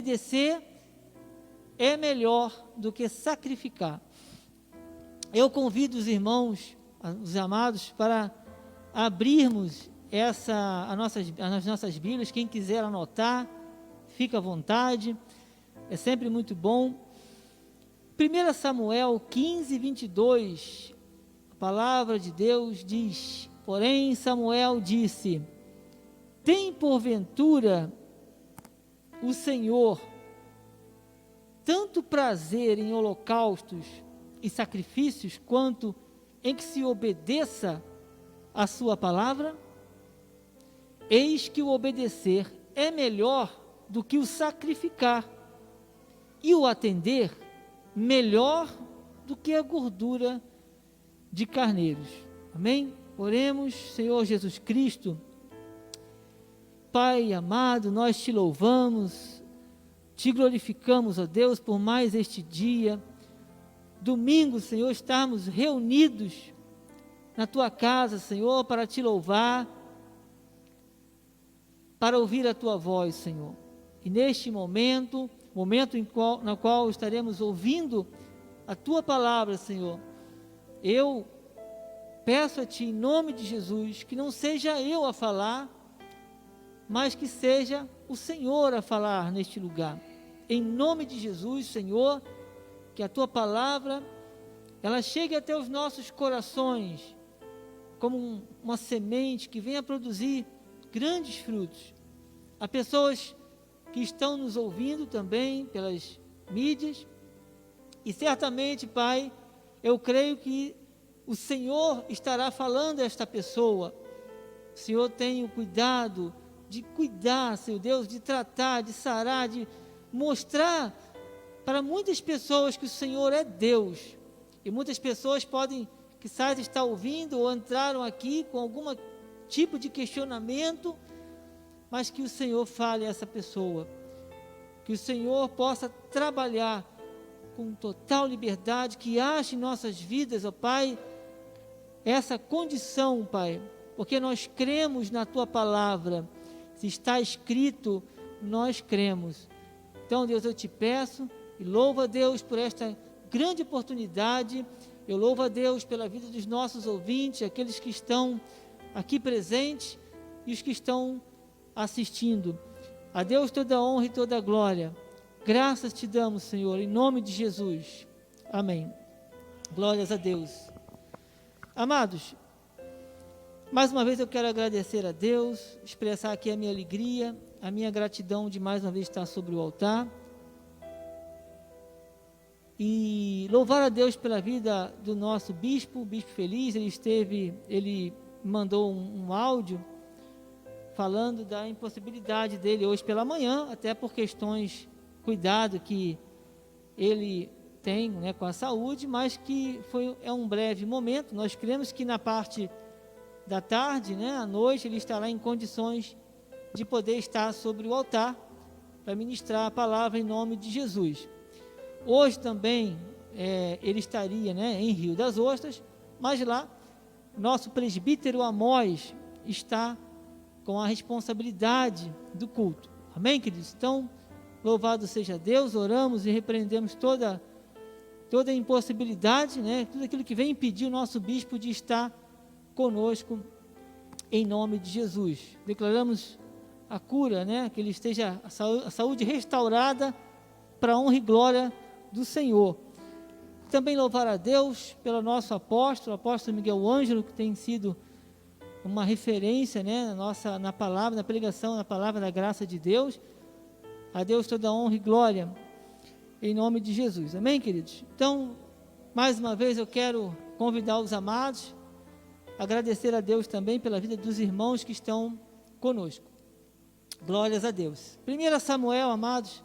obedecer é melhor do que sacrificar. Eu convido os irmãos, os amados, para abrirmos as nossas Bíblias. Quem quiser anotar, fica à vontade, é sempre muito bom. 1 Samuel 15, 22, a palavra de Deus diz: porém Samuel disse: tem porventura o Senhor tanto prazer em holocaustos e sacrifícios, quanto em que se obedeça a sua palavra? Eis que o obedecer é melhor do que o sacrificar, e o atender melhor do que a gordura de carneiros. Amém? Oremos. Senhor Jesus Cristo, Pai amado, nós te louvamos, te glorificamos, ó Deus, por mais este dia, domingo, Senhor, estarmos reunidos na tua casa, Senhor, para te louvar, para ouvir a tua voz, Senhor. E neste momento na qual estaremos ouvindo a tua palavra, Senhor, eu peço a ti, em nome de Jesus, que não seja eu a falar, mas que seja o Senhor a falar neste lugar. Em nome de Jesus, Senhor, que a tua palavra, ela chegue até os nossos corações, como uma semente que venha produzir grandes frutos. Há pessoas que estão nos ouvindo também pelas mídias, e certamente, Pai, eu creio que o Senhor estará falando a esta pessoa. O Senhor tem o cuidado de cuidar, Senhor Deus, de tratar, de sarar, de mostrar para muitas pessoas que o Senhor é Deus. E muitas pessoas podem, quizás, estar ouvindo ou entraram aqui com algum tipo de questionamento, mas que o Senhor fale a essa pessoa, que o Senhor possa trabalhar com total liberdade, que ache em nossas vidas, ó Pai, essa condição, Pai, porque nós cremos na tua palavra. Se está escrito, nós cremos. Então, Deus, eu te peço e louvo a Deus por esta grande oportunidade. Eu louvo a Deus pela vida dos nossos ouvintes, aqueles que estão aqui presentes e os que estão assistindo. A Deus toda a honra e toda a glória. Graças te damos, Senhor, em nome de Jesus. Amém. Glórias a Deus. Amados, mais uma vez eu quero agradecer a Deus, expressar aqui a minha alegria, a minha gratidão de mais uma vez estar sobre o altar. E louvar a Deus pela vida do nosso bispo, o Bispo Feliz. Ele mandou um áudio falando da impossibilidade dele hoje pela manhã, até por questões, cuidado que ele tem, né, com a saúde, mas que é um breve momento. Nós cremos que na parte da tarde, né, à noite, ele estará em condições de poder estar sobre o altar para ministrar a palavra em nome de Jesus. Hoje também ele estaria, né, em Rio das Ostras, mas lá nosso presbítero Amós está com a responsabilidade do culto. Amém, queridos? Então, louvado seja Deus, oramos e repreendemos toda impossibilidade, né, tudo aquilo que vem impedir o nosso bispo de estar conosco, em nome de Jesus. Declaramos a cura, né, que ele esteja a saúde restaurada para a honra e glória do Senhor. Também louvar a Deus pelo nosso apóstolo, o apóstolo Miguel Ângelo, que tem sido uma referência, né, na palavra, na pregação, na palavra da graça de Deus. A Deus toda a honra e glória, em nome de Jesus. Amém, queridos? Então, mais uma vez eu quero convidar os amados, agradecer a Deus também pela vida dos irmãos que estão conosco. Glórias a Deus. 1 Samuel, amados,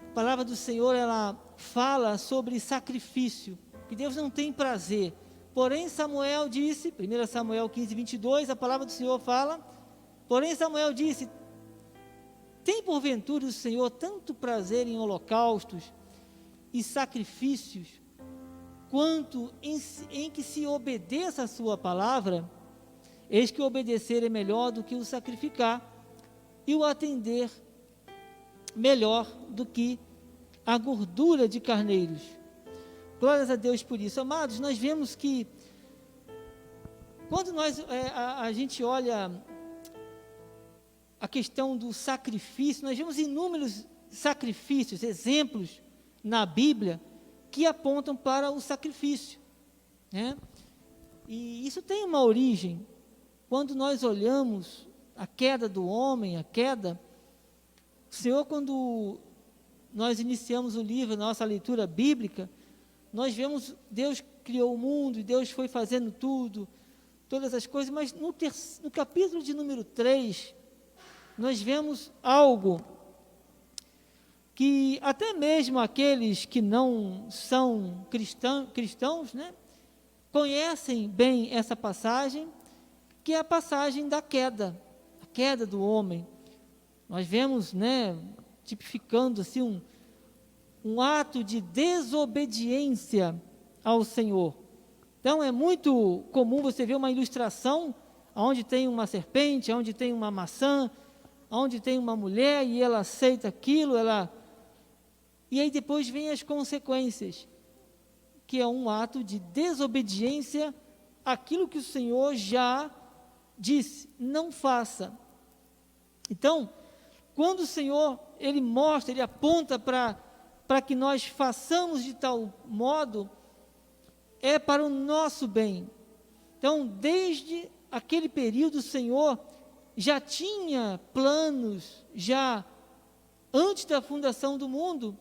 a palavra do Senhor, ela fala sobre sacrifício, que Deus não tem prazer. Porém Samuel disse, 1 Samuel 15, 22, a palavra do Senhor fala, porém Samuel disse: tem porventura o Senhor tanto prazer em holocaustos e sacrifícios, quanto em que se obedeça a sua palavra? Eis que o obedecer é melhor do que o sacrificar, e o atender melhor do que a gordura de carneiros. Glórias a Deus por isso. Amados, nós vemos que quando a gente olha a questão do sacrifício, nós vemos inúmeros sacrifícios, exemplos na Bíblia que apontam para o sacrifício, né? E isso tem uma origem. Quando nós olhamos a queda do homem, o Senhor, quando nós iniciamos o livro, nossa leitura bíblica, nós vemos Deus criou o mundo, e Deus foi fazendo tudo, todas as coisas, mas no capítulo de número 3, nós vemos algo que até mesmo aqueles que não são cristãos, né, conhecem bem essa passagem, que é a passagem da queda, a queda do homem. Nós vemos, né, tipificando assim um ato de desobediência ao Senhor. Então é muito comum você ver uma ilustração onde tem uma serpente, onde tem uma maçã, onde tem uma mulher e ela aceita aquilo, e aí depois vem as consequências, que é um ato de desobediência àquilo que o Senhor já disse, não faça. Então, quando o Senhor, Ele mostra, Ele aponta para que nós façamos de tal modo, é para o nosso bem. Então, desde aquele período, o Senhor já tinha planos, já antes da fundação do mundo,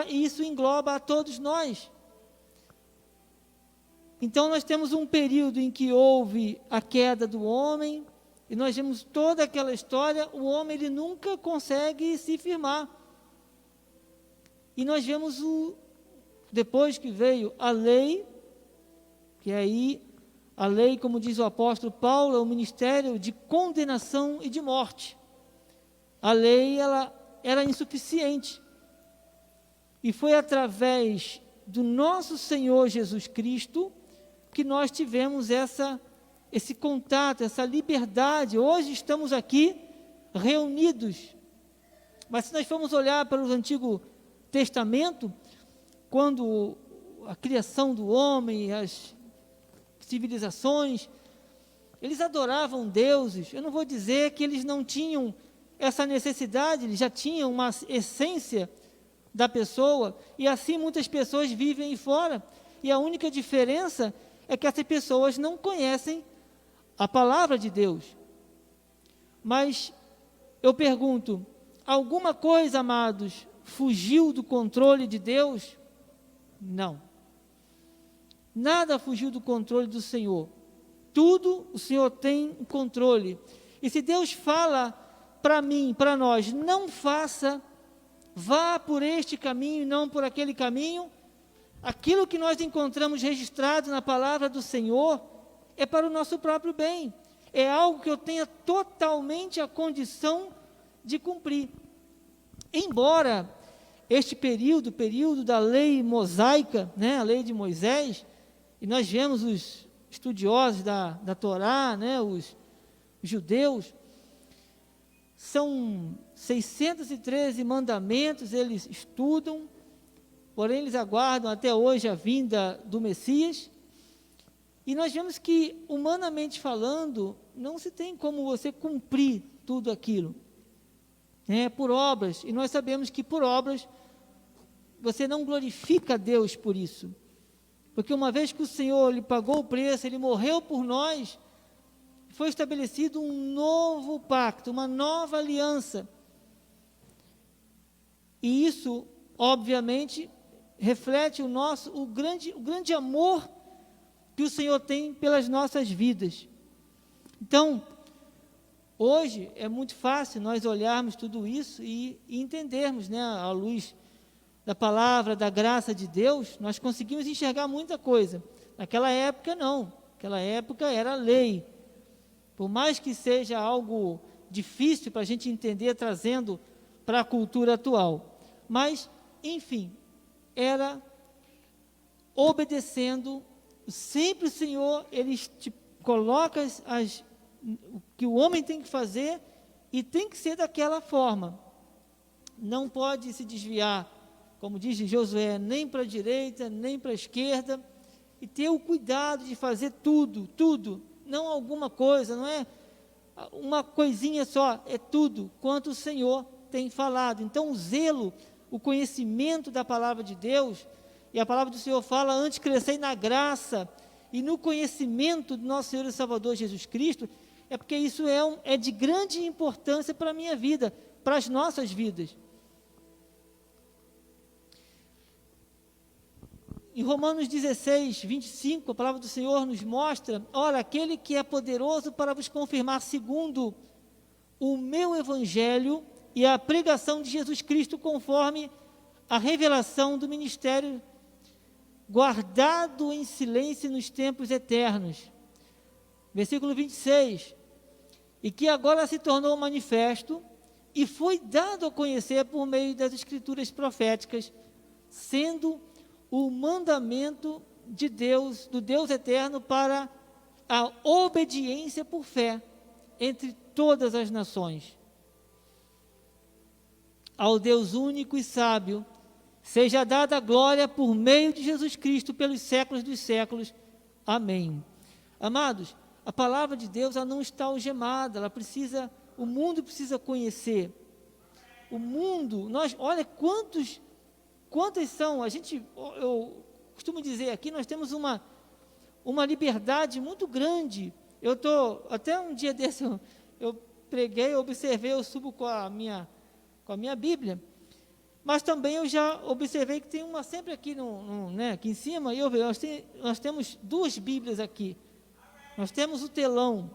e isso engloba a todos nós. Então, nós temos um período em que houve a queda do homem, e nós vemos toda aquela história, o homem ele nunca consegue se firmar. E nós vemos depois que veio a lei, que aí a lei, como diz o apóstolo Paulo, é um ministério de condenação e de morte. A lei, ela era insuficiente. E foi através do nosso Senhor Jesus Cristo que nós tivemos esse contato, essa liberdade. Hoje estamos aqui reunidos. Mas se nós formos olhar para o Antigo Testamento, quando a criação do homem, as civilizações, eles adoravam deuses. Eu não vou dizer que eles não tinham essa necessidade, eles já tinham uma essência da pessoa, e assim muitas pessoas vivem aí fora, e a única diferença é que essas pessoas não conhecem a palavra de Deus. Mas eu pergunto, alguma coisa, amados, fugiu do controle de Deus? Não. Nada fugiu do controle do Senhor. Tudo o Senhor tem o controle. E se Deus fala para mim, para nós, não faça, vá por este caminho e não por aquele caminho, aquilo que nós encontramos registrado na palavra do Senhor é para o nosso próprio bem. É algo que eu tenha totalmente a condição de cumprir. Embora este período da lei mosaica, né, a lei de Moisés, e nós vemos os estudiosos da Torá, né, os judeus, são 613 mandamentos, eles estudam, porém eles aguardam até hoje a vinda do Messias, e nós vemos que, humanamente falando, não se tem como você cumprir tudo aquilo, né, por obras, e nós sabemos que por obras, você não glorifica a Deus por isso, porque uma vez que o Senhor lhe pagou o preço, Ele morreu por nós, foi estabelecido um novo pacto, uma nova aliança. E isso, obviamente, reflete o grande amor que o Senhor tem pelas nossas vidas. Então, hoje é muito fácil nós olharmos tudo isso e entendermos, né, à luz da palavra, da graça de Deus, nós conseguimos enxergar muita coisa. Naquela época, não. Naquela época era lei. Por mais que seja algo difícil para a gente entender, trazendo para a cultura atual. Mas, enfim, era obedecendo. Sempre o Senhor, Ele coloca o que o homem tem que fazer e tem que ser daquela forma. não pode se desviar, como diz Josué, nem para a direita, nem para a esquerda, e ter o cuidado de fazer tudo, não alguma coisa, não é uma coisinha só, é tudo, quanto o Senhor tem falado. Então o zelo, o conhecimento da palavra de Deus, e a palavra do Senhor fala, antes crescei na graça e no conhecimento do nosso Senhor e Salvador Jesus Cristo, é porque isso é de grande importância para a minha vida, para as nossas vidas. Em Romanos 16, 25, a palavra do Senhor nos mostra, ora, aquele que é poderoso para vos confirmar segundo o meu evangelho e a pregação de Jesus Cristo conforme a revelação do ministério guardado em silêncio nos tempos eternos. Versículo 26, e que agora se tornou manifesto e foi dado a conhecer por meio das escrituras proféticas, sendo o mandamento de Deus, do Deus eterno, para a obediência por fé entre todas as nações. Ao Deus único e sábio, seja dada a glória por meio de Jesus Cristo pelos séculos dos séculos. Amém. Amados, a palavra de Deus, ela não está algemada, o mundo precisa conhecer. O mundo, olha quantas são, eu costumo dizer aqui, nós temos uma liberdade muito grande. Até um dia desse, eu preguei, observei, eu subo com a minha Bíblia, mas também eu já observei que tem uma sempre aqui, aqui em cima, nós temos duas Bíblias aqui, nós temos o telão,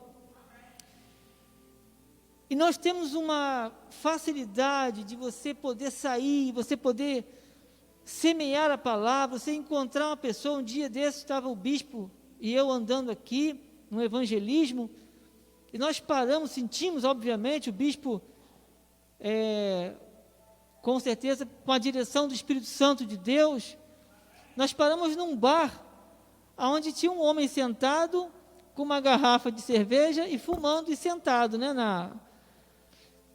e nós temos uma facilidade de você poder sair, você poder semear a palavra, você encontrar uma pessoa. Um dia desse estava o bispo e eu andando aqui no evangelismo, e nós paramos, sentimos obviamente o bispo com certeza com a direção do Espírito Santo de Deus. Nós paramos num bar onde tinha um homem sentado com uma garrafa de cerveja e fumando e sentado,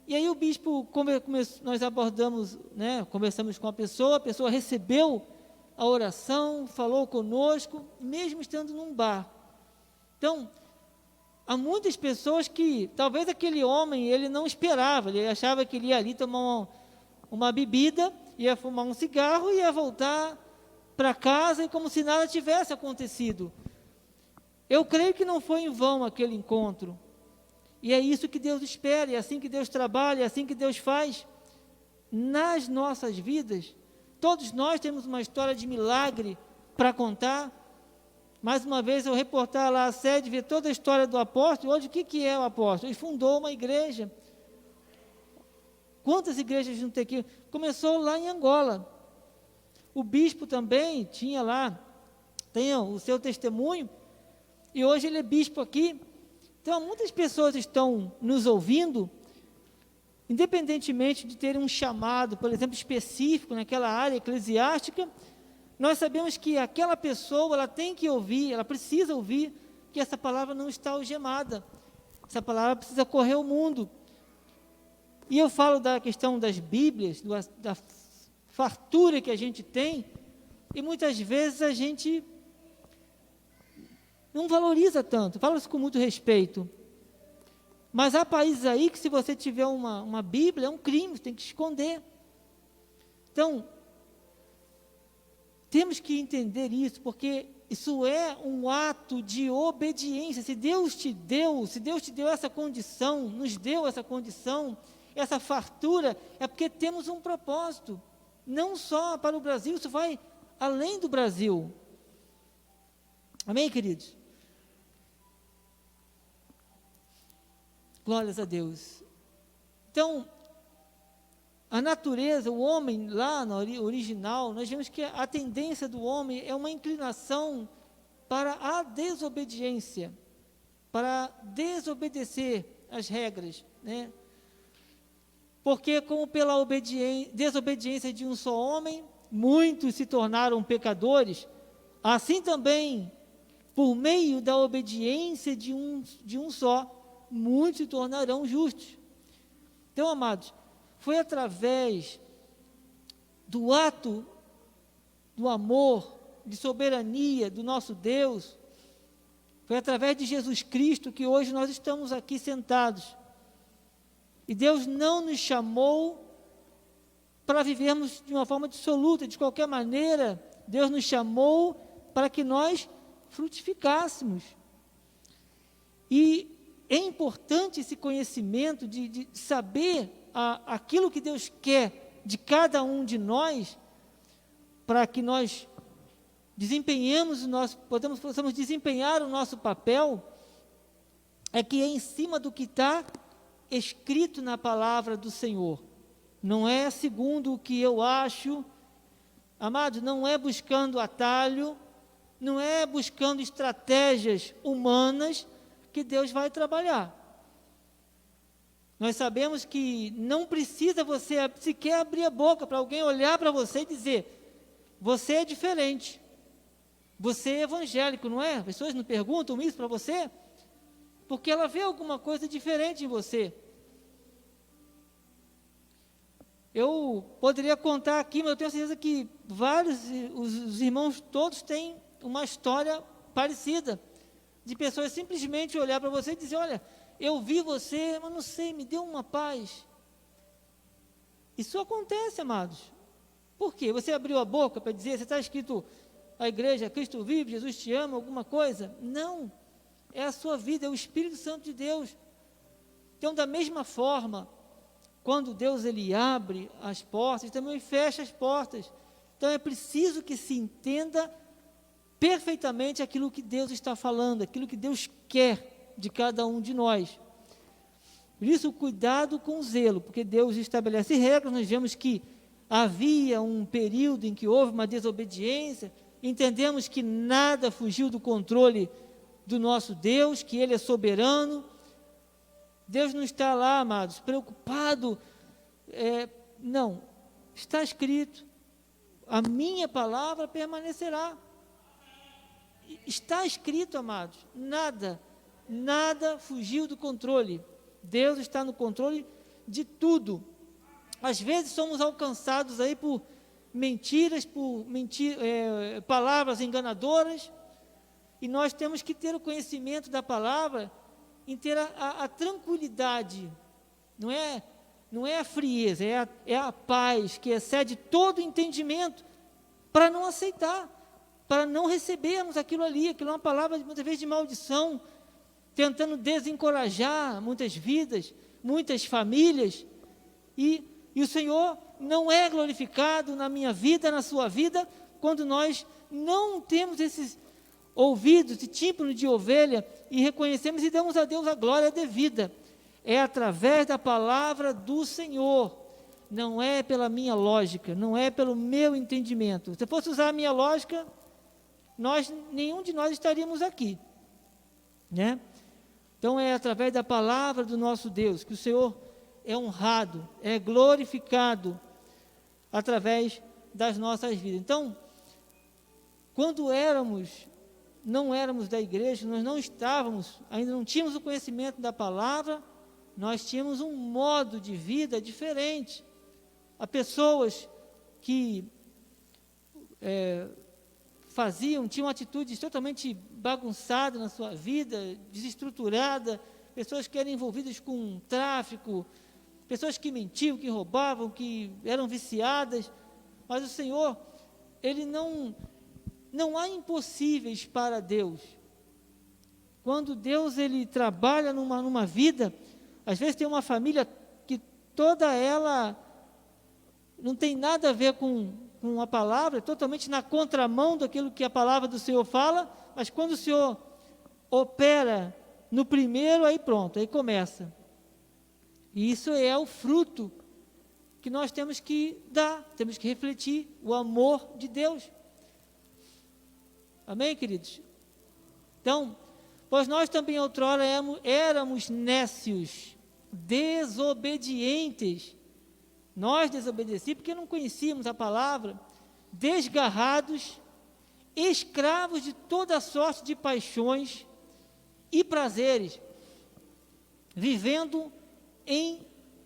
E aí o bispo, nós abordamos, conversamos com a pessoa recebeu a oração, falou conosco, mesmo estando num bar. Então, há muitas pessoas que, talvez aquele homem, ele não esperava, ele achava que ele ia ali tomar uma bebida, ia fumar um cigarro e ia voltar para casa, e como se nada tivesse acontecido. Eu creio que não foi em vão aquele encontro. E é isso que Deus espera, é assim que Deus trabalha, é assim que Deus faz nas nossas vidas. Todos nós temos uma história de milagre para contar. Mais uma vez, eu reportar lá a sede, ver toda a história do apóstolo. Hoje, o que é o apóstolo? Ele fundou uma igreja. Quantas igrejas não tem aqui? Começou lá em Angola. O bispo também tinha lá, tem o seu testemunho, e hoje ele é bispo aqui. Então, muitas pessoas estão nos ouvindo, independentemente de terem um chamado, por exemplo, específico naquela área eclesiástica. Nós sabemos que aquela pessoa, ela tem que ouvir, ela precisa ouvir que essa palavra não está algemada. Essa palavra precisa correr o mundo. E eu falo da questão das Bíblias, da fartura que a gente tem, e muitas vezes a gente não valoriza tanto, fala-se com muito respeito. Mas há países aí que, se você tiver uma Bíblia, é um crime, você tem que esconder. Então, temos que entender isso, porque isso é um ato de obediência. Se Deus te deu essa condição, nos deu essa condição, essa fartura, é porque temos um propósito, não só para o Brasil, isso vai além do Brasil. Amém, queridos? Glórias a Deus. Então, a natureza, o homem lá no original, nós vemos que a tendência do homem é uma inclinação para a desobediência, para desobedecer as regras, Porque como pela desobediência de um só homem, muitos se tornaram pecadores, assim também, por meio da obediência de um só, muitos se tornarão justos. Então, amados, foi através do ato do amor, de soberania do nosso Deus. Foi através de Jesus Cristo que hoje nós estamos aqui sentados. E Deus não nos chamou para vivermos de uma forma dissoluta, de qualquer maneira. Deus nos chamou para que nós frutificássemos. E é importante esse conhecimento de saber aquilo que Deus quer de cada um de nós, para que nós possamos desempenhar o nosso papel, é que é em cima do que está escrito na palavra do Senhor. Não é segundo o que eu acho, amados, não é buscando atalho, não é buscando estratégias humanas que Deus vai trabalhar. Nós sabemos que não precisa você sequer abrir a boca para alguém olhar para você e dizer: você é diferente, você é evangélico, não é? As pessoas não perguntam isso para você, porque ela vê alguma coisa diferente em você. Eu poderia contar aqui, mas eu tenho certeza que os irmãos todos têm uma história parecida, de pessoas simplesmente olhar para você e dizer: olha, eu vi você, mas não sei, me deu uma paz. Isso acontece, amados. Por quê? Você abriu a boca para dizer, você está escrito, a igreja, Cristo vive, Jesus te ama, alguma coisa? Não, é a sua vida, é o Espírito Santo de Deus. Então, da mesma forma, quando Deus ele abre as portas, também fecha as portas. Então, é preciso que se entenda perfeitamente aquilo que Deus está falando, aquilo que Deus quer de cada um de nós. Por isso, cuidado com o zelo, porque Deus estabelece regras. Nós vemos que havia um período em que houve uma desobediência, entendemos que nada fugiu do controle do nosso Deus, que Ele é soberano. Deus não está lá, amados, preocupado, não, está escrito, a minha palavra permanecerá. Está escrito, amados, nada fugiu do controle. Deus está no controle de tudo. Às vezes somos alcançados aí por mentiras, palavras enganadoras, e nós temos que ter o conhecimento da palavra, em ter a tranquilidade, não é a frieza, é a paz que excede todo entendimento, para não aceitar, para não recebermos aquilo ali. Aquilo é uma palavra muitas vezes de maldição, tentando desencorajar muitas vidas, muitas famílias, e o Senhor não é glorificado na minha vida, na sua vida, quando nós não temos esses ouvidos e tímpano de ovelha, e reconhecemos e damos a Deus a glória devida. É através da palavra do Senhor, não é pela minha lógica, não é pelo meu entendimento. Se eu fosse usar a minha lógica, nenhum de nós estaríamos aqui, né? Então é através da palavra do nosso Deus que o Senhor é honrado, é glorificado através das nossas vidas. Então, quando não éramos da igreja, nós não estávamos, ainda não tínhamos o conhecimento da palavra, nós tínhamos um modo de vida diferente. Há pessoas que tinham atitudes totalmente bagunçadas na sua vida, desestruturada, pessoas que eram envolvidas com tráfico, pessoas que mentiam, que roubavam, que eram viciadas, mas o Senhor, Ele não há impossíveis para Deus. Quando Deus ele trabalha numa vida, às vezes tem uma família que toda ela não tem nada a ver com a palavra, é totalmente na contramão daquilo que a palavra do Senhor fala, mas quando o Senhor opera no primeiro, aí pronto, aí começa. E isso é o fruto que nós temos que dar, temos que refletir o amor de Deus. Amém, queridos? Então, pois nós também outrora éramos nécios, desobedientes. Nós desobedecíamos porque não conhecíamos a palavra, desgarrados, escravos de toda sorte de paixões e prazeres, vivendo em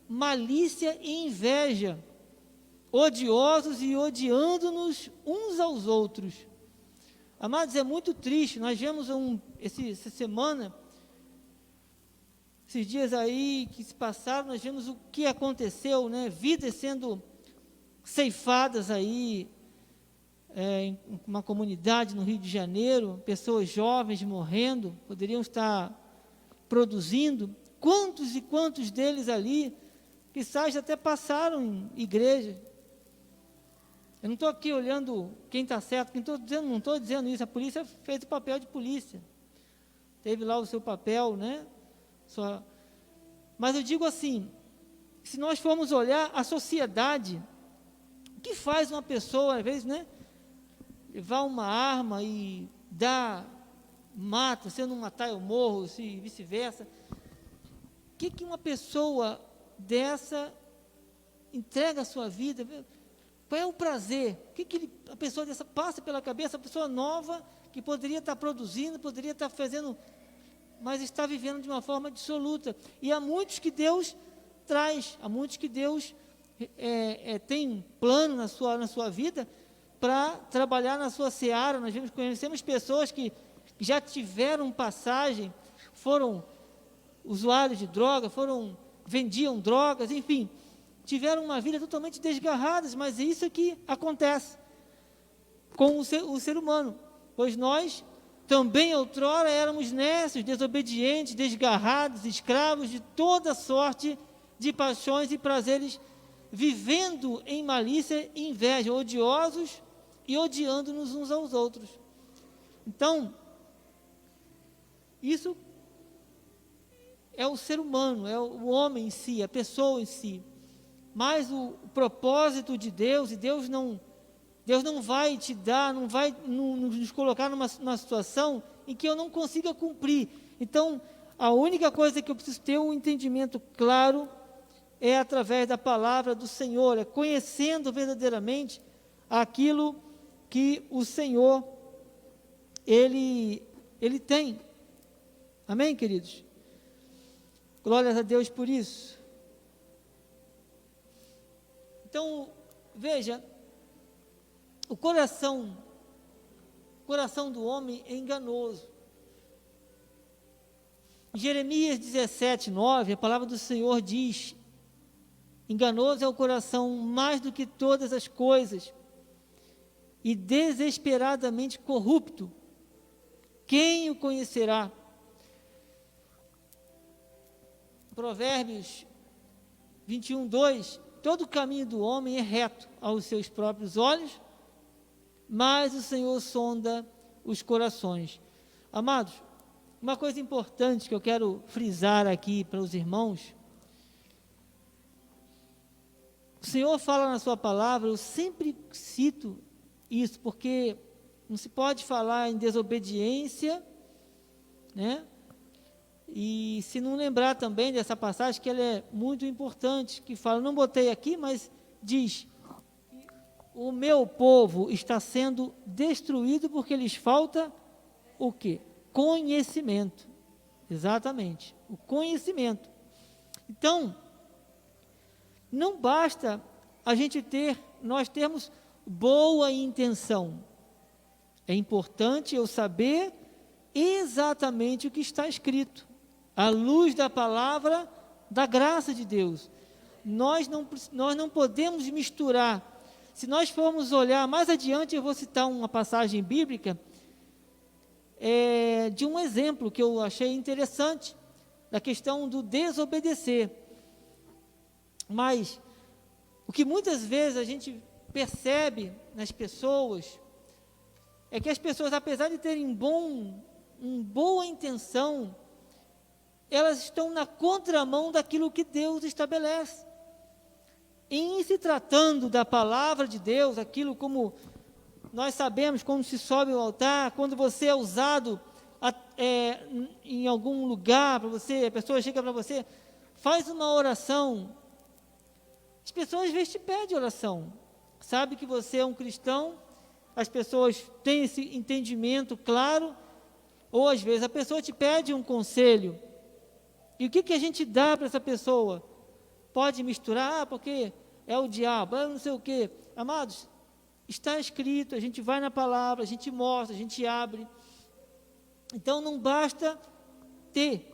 malícia e inveja, odiosos e odiando-nos uns aos outros. Amados, é muito triste. Nós vemos essa semana, esses dias aí que se passaram, nós vemos o que aconteceu, né? Vidas sendo ceifadas aí, em uma comunidade no Rio de Janeiro, pessoas jovens morrendo, poderiam estar produzindo. Quantos e quantos deles ali, quizás até passaram em igreja. Eu não estou aqui olhando quem está certo, não estou dizendo isso. A polícia fez o papel de polícia, teve lá o seu papel, né? Mas eu digo assim, se nós formos olhar a sociedade, o que faz uma pessoa, às vezes, né, levar uma arma e mata, se eu não matar eu morro, se vice-versa. O que uma pessoa dessa entrega a sua vida? Qual é o prazer? O que a pessoa dessa passa pela cabeça? A pessoa nova que poderia estar produzindo, poderia estar fazendo, mas está vivendo de uma forma dissoluta. E há muitos que Deus traz, há muitos que Deus tem plano na sua vida para trabalhar na sua seara. Nós conhecemos pessoas que já tiveram passagem, foram usuários de droga, vendiam drogas, enfim, tiveram uma vida totalmente desgarradas, mas isso é que acontece com o ser humano, pois nós também outrora éramos nécios, desobedientes, desgarrados, escravos de toda sorte de paixões e prazeres, vivendo em malícia e inveja, odiosos e odiando-nos uns aos outros. Então, isso é o ser humano, é o homem em si, a pessoa em si. Mas o propósito de Deus, e Deus não vai te dar, não vai nos colocar numa situação em que eu não consiga cumprir. Então, a única coisa que eu preciso ter um entendimento claro é através da palavra do Senhor, é conhecendo verdadeiramente aquilo que o Senhor, Ele tem. Amém, queridos? Glórias a Deus por isso. Então, veja, o coração do homem é enganoso. Em Jeremias 17:9, a palavra do Senhor diz: enganoso é o coração mais do que todas as coisas, e desesperadamente corrupto. Quem o conhecerá? Provérbios 21:2, todo o caminho do homem é reto aos seus próprios olhos, mas o Senhor sonda os corações. Amados, uma coisa importante que eu quero frisar aqui para os irmãos, o Senhor fala na sua palavra, eu sempre cito isso, porque não se pode falar em desobediência, né? E se não lembrar também dessa passagem, que ela é muito importante, que fala, não botei aqui, mas diz: o meu povo está sendo destruído porque lhes falta o quê? Conhecimento. Exatamente, o conhecimento. Então, não basta nós termos boa intenção. É importante eu saber exatamente o que está escrito, à luz da palavra da graça de Deus. Nós não podemos misturar. Se nós formos olhar mais adiante, eu vou citar uma passagem bíblica de um exemplo que eu achei interessante, da questão do desobedecer. Mas o que muitas vezes a gente percebe nas pessoas é que as pessoas, apesar de terem boa intenção, elas estão na contramão daquilo que Deus estabelece. Em se tratando da palavra de Deus, aquilo como nós sabemos, quando se sobe ao altar, quando você é usado em algum lugar, a pessoa chega para você, faz uma oração. As pessoas às vezes te pedem oração, sabe que você é um cristão, as pessoas têm esse entendimento claro, ou às vezes a pessoa te pede um conselho, e o que a gente dá para essa pessoa? Pode misturar, porque é o diabo, é não sei o quê. Amados, está escrito, a gente vai na palavra, a gente mostra, a gente abre. Então não basta ter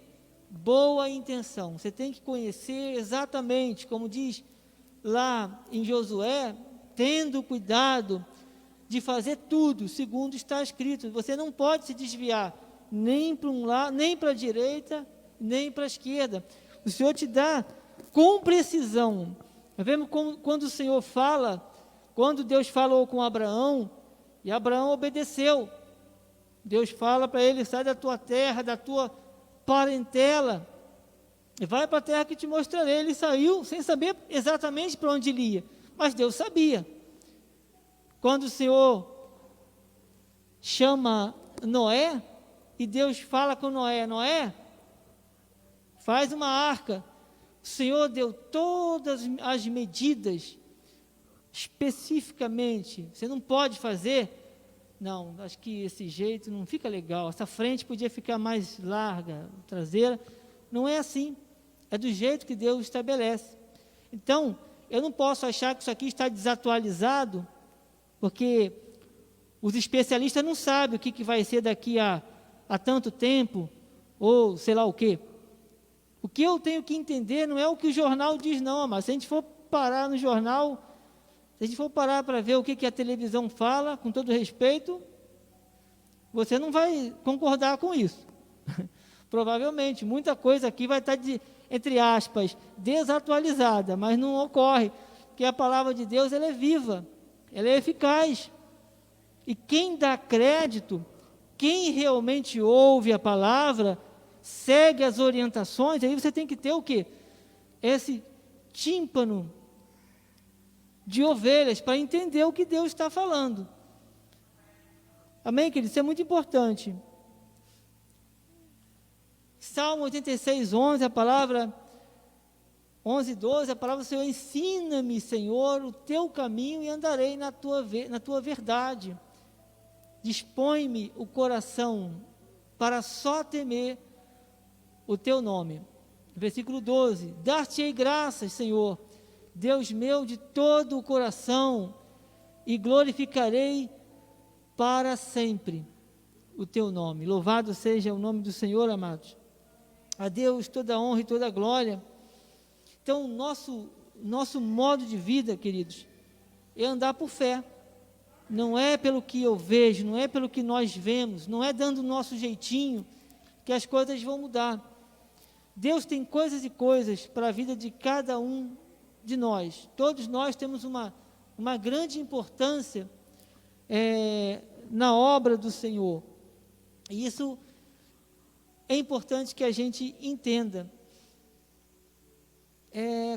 boa intenção, você tem que conhecer exatamente, como diz lá em Josué, tendo cuidado de fazer tudo segundo está escrito. Você não pode se desviar nem para um lado, nem para a direita, nem para a esquerda. O Senhor te dá com precisão. Nós vemos quando o Senhor fala, quando Deus falou com Abraão, e Abraão obedeceu. Deus fala para ele: sai da tua terra, da tua parentela, e vai para a terra que te mostrarei. Ele saiu sem saber exatamente para onde ele ia, mas Deus sabia. Quando o Senhor chama Noé, e Deus fala com Noé: Noé, faz uma arca. O Senhor deu todas as medidas, especificamente. Você não pode fazer, não, acho que esse jeito não fica legal, essa frente podia ficar mais larga, traseira. Não é assim, é do jeito que Deus estabelece. Então, eu não posso achar que isso aqui está desatualizado, porque os especialistas não sabem o que vai ser daqui a tanto tempo, ou sei lá o quê. O que eu tenho que entender não é o que o jornal diz, não, mas se a gente for parar no jornal, se a gente for parar para ver o que a televisão fala, com todo respeito, você não vai concordar com isso. Provavelmente, muita coisa aqui vai estar, entre aspas, desatualizada, mas não ocorre, porque a palavra de Deus ela é viva, ela é eficaz. E quem dá crédito, quem realmente ouve a palavra, segue as orientações, aí você tem que ter o quê? Esse tímpano de ovelhas para entender o que Deus está falando. Amém, queridos? Isso é muito importante. Salmo 86, 11, a palavra 11, 12, a palavra do Senhor: ensina-me, Senhor, o teu caminho e andarei na tua verdade. Dispõe-me o coração para só temer o teu nome. Versículo 12: dar-te-ei graças, Senhor, Deus meu, de todo o coração, e glorificarei para sempre o teu nome. Louvado seja o nome do Senhor, amados. A Deus toda a honra e toda a glória. Então, nosso modo de vida, queridos, é andar por fé. Não é pelo que eu vejo, não é pelo que nós vemos, não é dando o nosso jeitinho que as coisas vão mudar. Deus tem coisas e coisas para a vida de cada um de nós. Todos nós temos uma grande importância na obra do Senhor. E isso é importante que a gente entenda.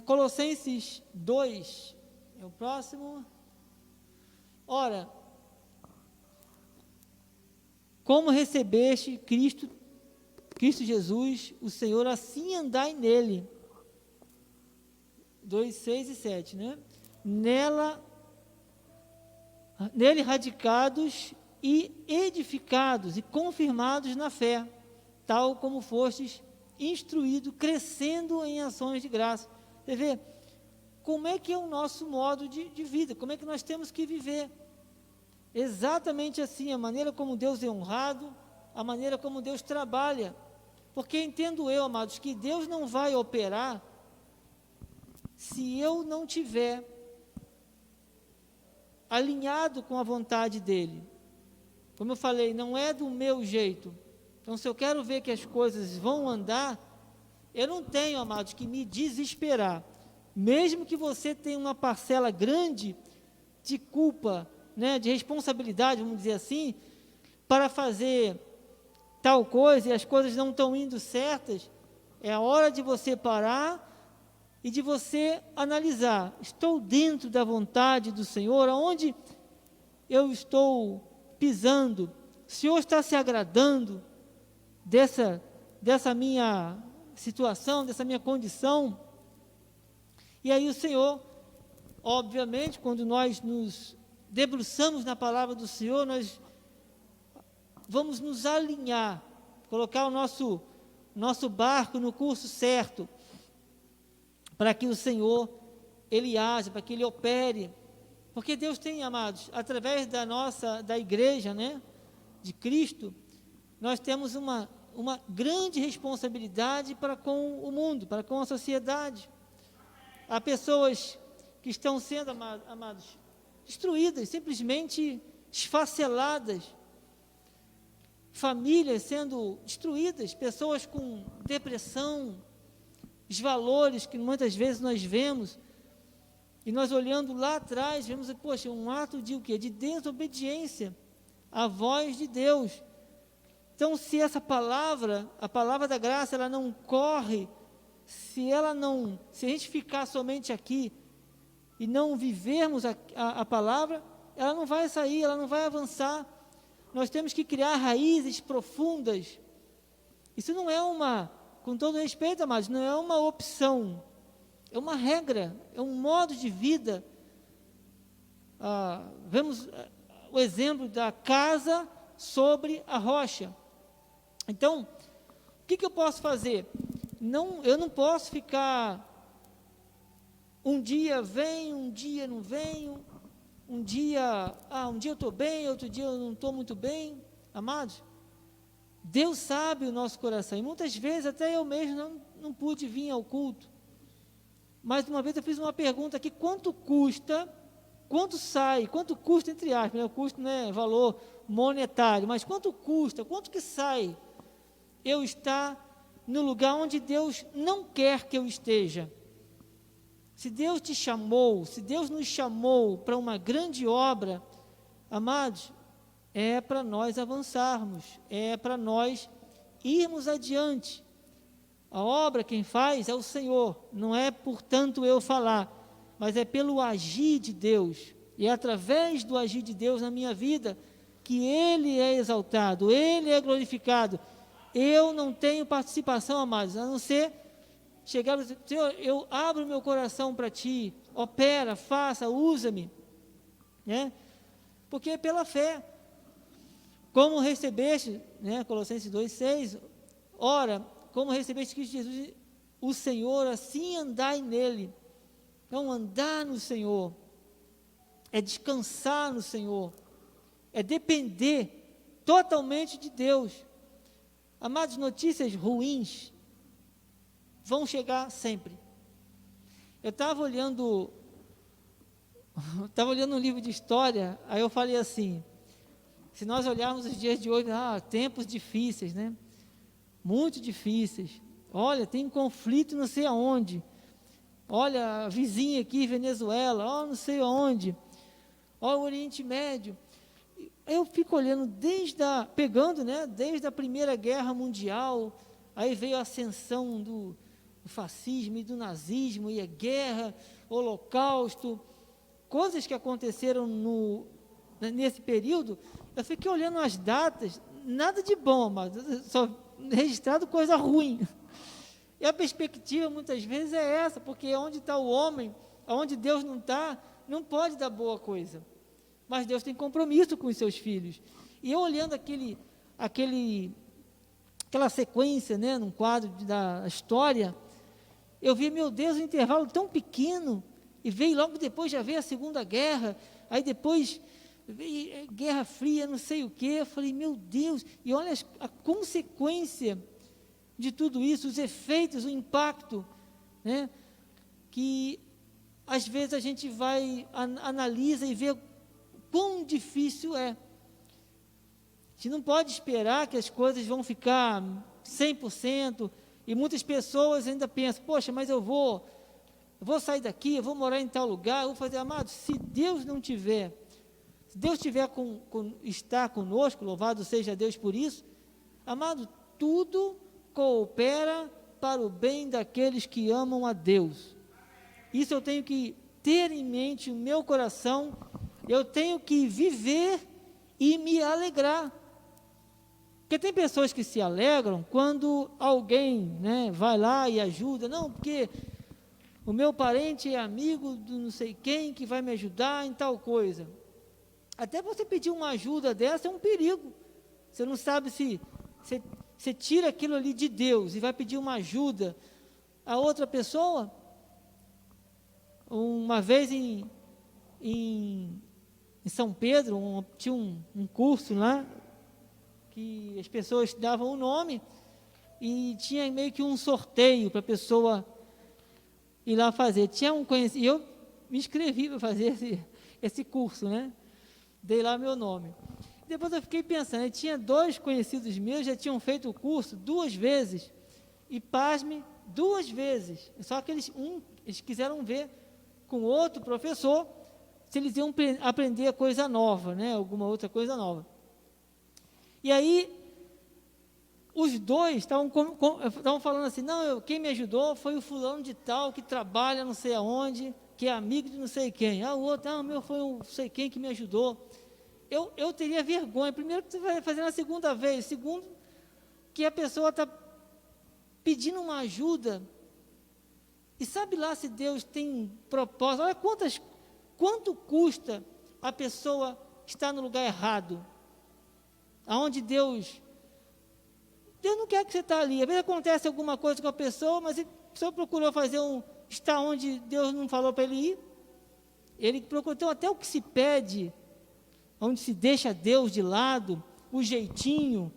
Colossenses 2, é o próximo. Ora, como recebeste Cristo Jesus, o Senhor, assim andai nele. 2, 6 e 7, né? Nele radicados e edificados e confirmados na fé, tal como fostes instruído, crescendo em ações de graça. Você vê como é que é o nosso modo de vida, como é que nós temos que viver. Exatamente assim, a maneira como Deus é honrado, a maneira como Deus trabalha. Porque entendo eu, amados, que Deus não vai operar se eu não tiver alinhado com a vontade dEle. Como eu falei, não é do meu jeito. Então, se eu quero ver que as coisas vão andar, eu não tenho, amados, que me desesperar. Mesmo que você tenha uma parcela grande de culpa, né, de responsabilidade, vamos dizer assim, para fazer tal coisa e as coisas não estão indo certas, é a hora de você parar e de você analisar: estou dentro da vontade do Senhor? Aonde eu estou pisando? O Senhor está se agradando dessa minha situação, dessa minha condição? E aí o Senhor, obviamente, quando nós nos debruçamos na palavra do Senhor, nós vamos nos alinhar, colocar o nosso barco no curso certo, para que o Senhor, Ele age, para que Ele opere. Porque Deus tem, amados, através da igreja, né, de Cristo, nós temos uma grande responsabilidade para com o mundo, para com a sociedade. Há pessoas que estão sendo, amados, destruídas, simplesmente esfaceladas, famílias sendo destruídas, pessoas com depressão, os valores que muitas vezes nós vemos, e nós olhando lá atrás, vemos, poxa, um ato de o quê? De desobediência à voz de Deus. Então, se essa palavra, a palavra da graça, ela não corre, se a gente ficar somente aqui e não vivermos a palavra, ela não vai sair, ela não vai avançar. Nós temos que criar raízes profundas. Isso não é com todo respeito, amados, não é uma opção, é uma regra, é um modo de vida. Vemos o exemplo da casa sobre a rocha. Então, o que eu posso fazer? Eu não posso ficar, um dia venho, um dia não venho, um dia eu estou bem, outro dia eu não estou muito bem. Amados, Deus sabe o nosso coração, e muitas vezes até eu mesmo não pude vir ao culto. Mas uma vez eu fiz uma pergunta aqui: quanto custa, quanto custa entre aspas, né? O custo não é valor monetário, mas quanto custa, quanto que sai eu estar no lugar onde Deus não quer que eu esteja? Se Deus te chamou, se Deus nos chamou para uma grande obra, amados, é para nós avançarmos, é para nós irmos adiante. A obra quem faz é o Senhor, não é portanto eu falar, mas é pelo agir de Deus, e é através do agir de Deus na minha vida que Ele é exaltado, Ele é glorificado. Eu não tenho participação, amados, a não ser chegar e dizer: Senhor, eu abro meu coração para Ti, opera, faça, usa-me, né? Porque é pela fé. Como recebeste, né, Colossenses 2,6, ora, como recebeste Cristo Jesus, o Senhor, assim andai nele. Então, andar no Senhor é descansar no Senhor, é depender totalmente de Deus. Amados, notícias ruins vão chegar sempre. Eu estava olhando um livro de história, aí eu falei assim: se nós olharmos os dias de hoje, tempos difíceis, né? Muito difíceis. Olha, tem conflito não sei aonde. Olha, a vizinha aqui, Venezuela, não sei aonde. Olha o Oriente Médio. Eu fico olhando desde a Primeira Guerra Mundial, aí veio a ascensão do fascismo e do nazismo, e a guerra, holocausto, coisas que aconteceram nesse período. Eu fiquei olhando as datas, nada de bom, mas só registrado coisa ruim. E a perspectiva muitas vezes é essa, porque onde está o homem, onde Deus não está, não pode dar boa coisa. Mas Deus tem compromisso com os seus filhos. E eu olhando aquela sequência, né, num quadro da história, eu vi, meu Deus, um intervalo tão pequeno, e veio logo depois, já veio a Segunda Guerra, aí depois veio Guerra Fria, não sei o quê. Eu falei, meu Deus, e olha a consequência de tudo isso, os efeitos, o impacto, né, que às vezes a gente analisa e vê quão difícil é. A gente não pode esperar que as coisas vão ficar 100%, e muitas pessoas ainda pensam: poxa, mas eu vou sair daqui, eu vou morar em tal lugar, eu vou fazer. Amado, se Deus não tiver, se Deus está conosco, louvado seja Deus por isso, amado, tudo coopera para o bem daqueles que amam a Deus. Isso eu tenho que ter em mente, o meu coração, eu tenho que viver e me alegrar. Porque tem pessoas que se alegram quando alguém, né, vai lá e ajuda. Não, porque o meu parente é amigo do não sei quem que vai me ajudar em tal coisa. Até você pedir uma ajuda dessa é um perigo. Você não sabe se você tira aquilo ali de Deus e vai pedir uma ajuda a outra pessoa. Uma vez em São Pedro, tinha um curso lá, que as pessoas davam o nome, e tinha meio que um sorteio para a pessoa ir lá fazer. Tinha um conhecido, e eu me inscrevi para fazer esse curso, né? Dei lá meu nome. Depois eu fiquei pensando, tinha 2 conhecidos meus, já tinham feito o curso 2 vezes, e pasme, 2 vezes, só que eles quiseram ver com outro professor, se eles iam aprender coisa nova, né? Alguma outra coisa nova. E aí, os 2 estavam falando assim, não, quem me ajudou foi o fulano de tal, que trabalha não sei aonde, que é amigo de não sei quem. O outro, meu, foi um não sei quem que me ajudou. Eu teria vergonha, primeiro que você vai fazer na segunda vez, segundo, que a pessoa está pedindo uma ajuda, e sabe lá se Deus tem um propósito. Olha quanto custa a pessoa estar no lugar errado, aonde Deus não quer que você está ali. Às vezes acontece alguma coisa com a pessoa, mas a pessoa procurou estar onde Deus não falou para ele ir. Ele procurou, então até o que se pede, onde se deixa Deus de lado, o jeitinho,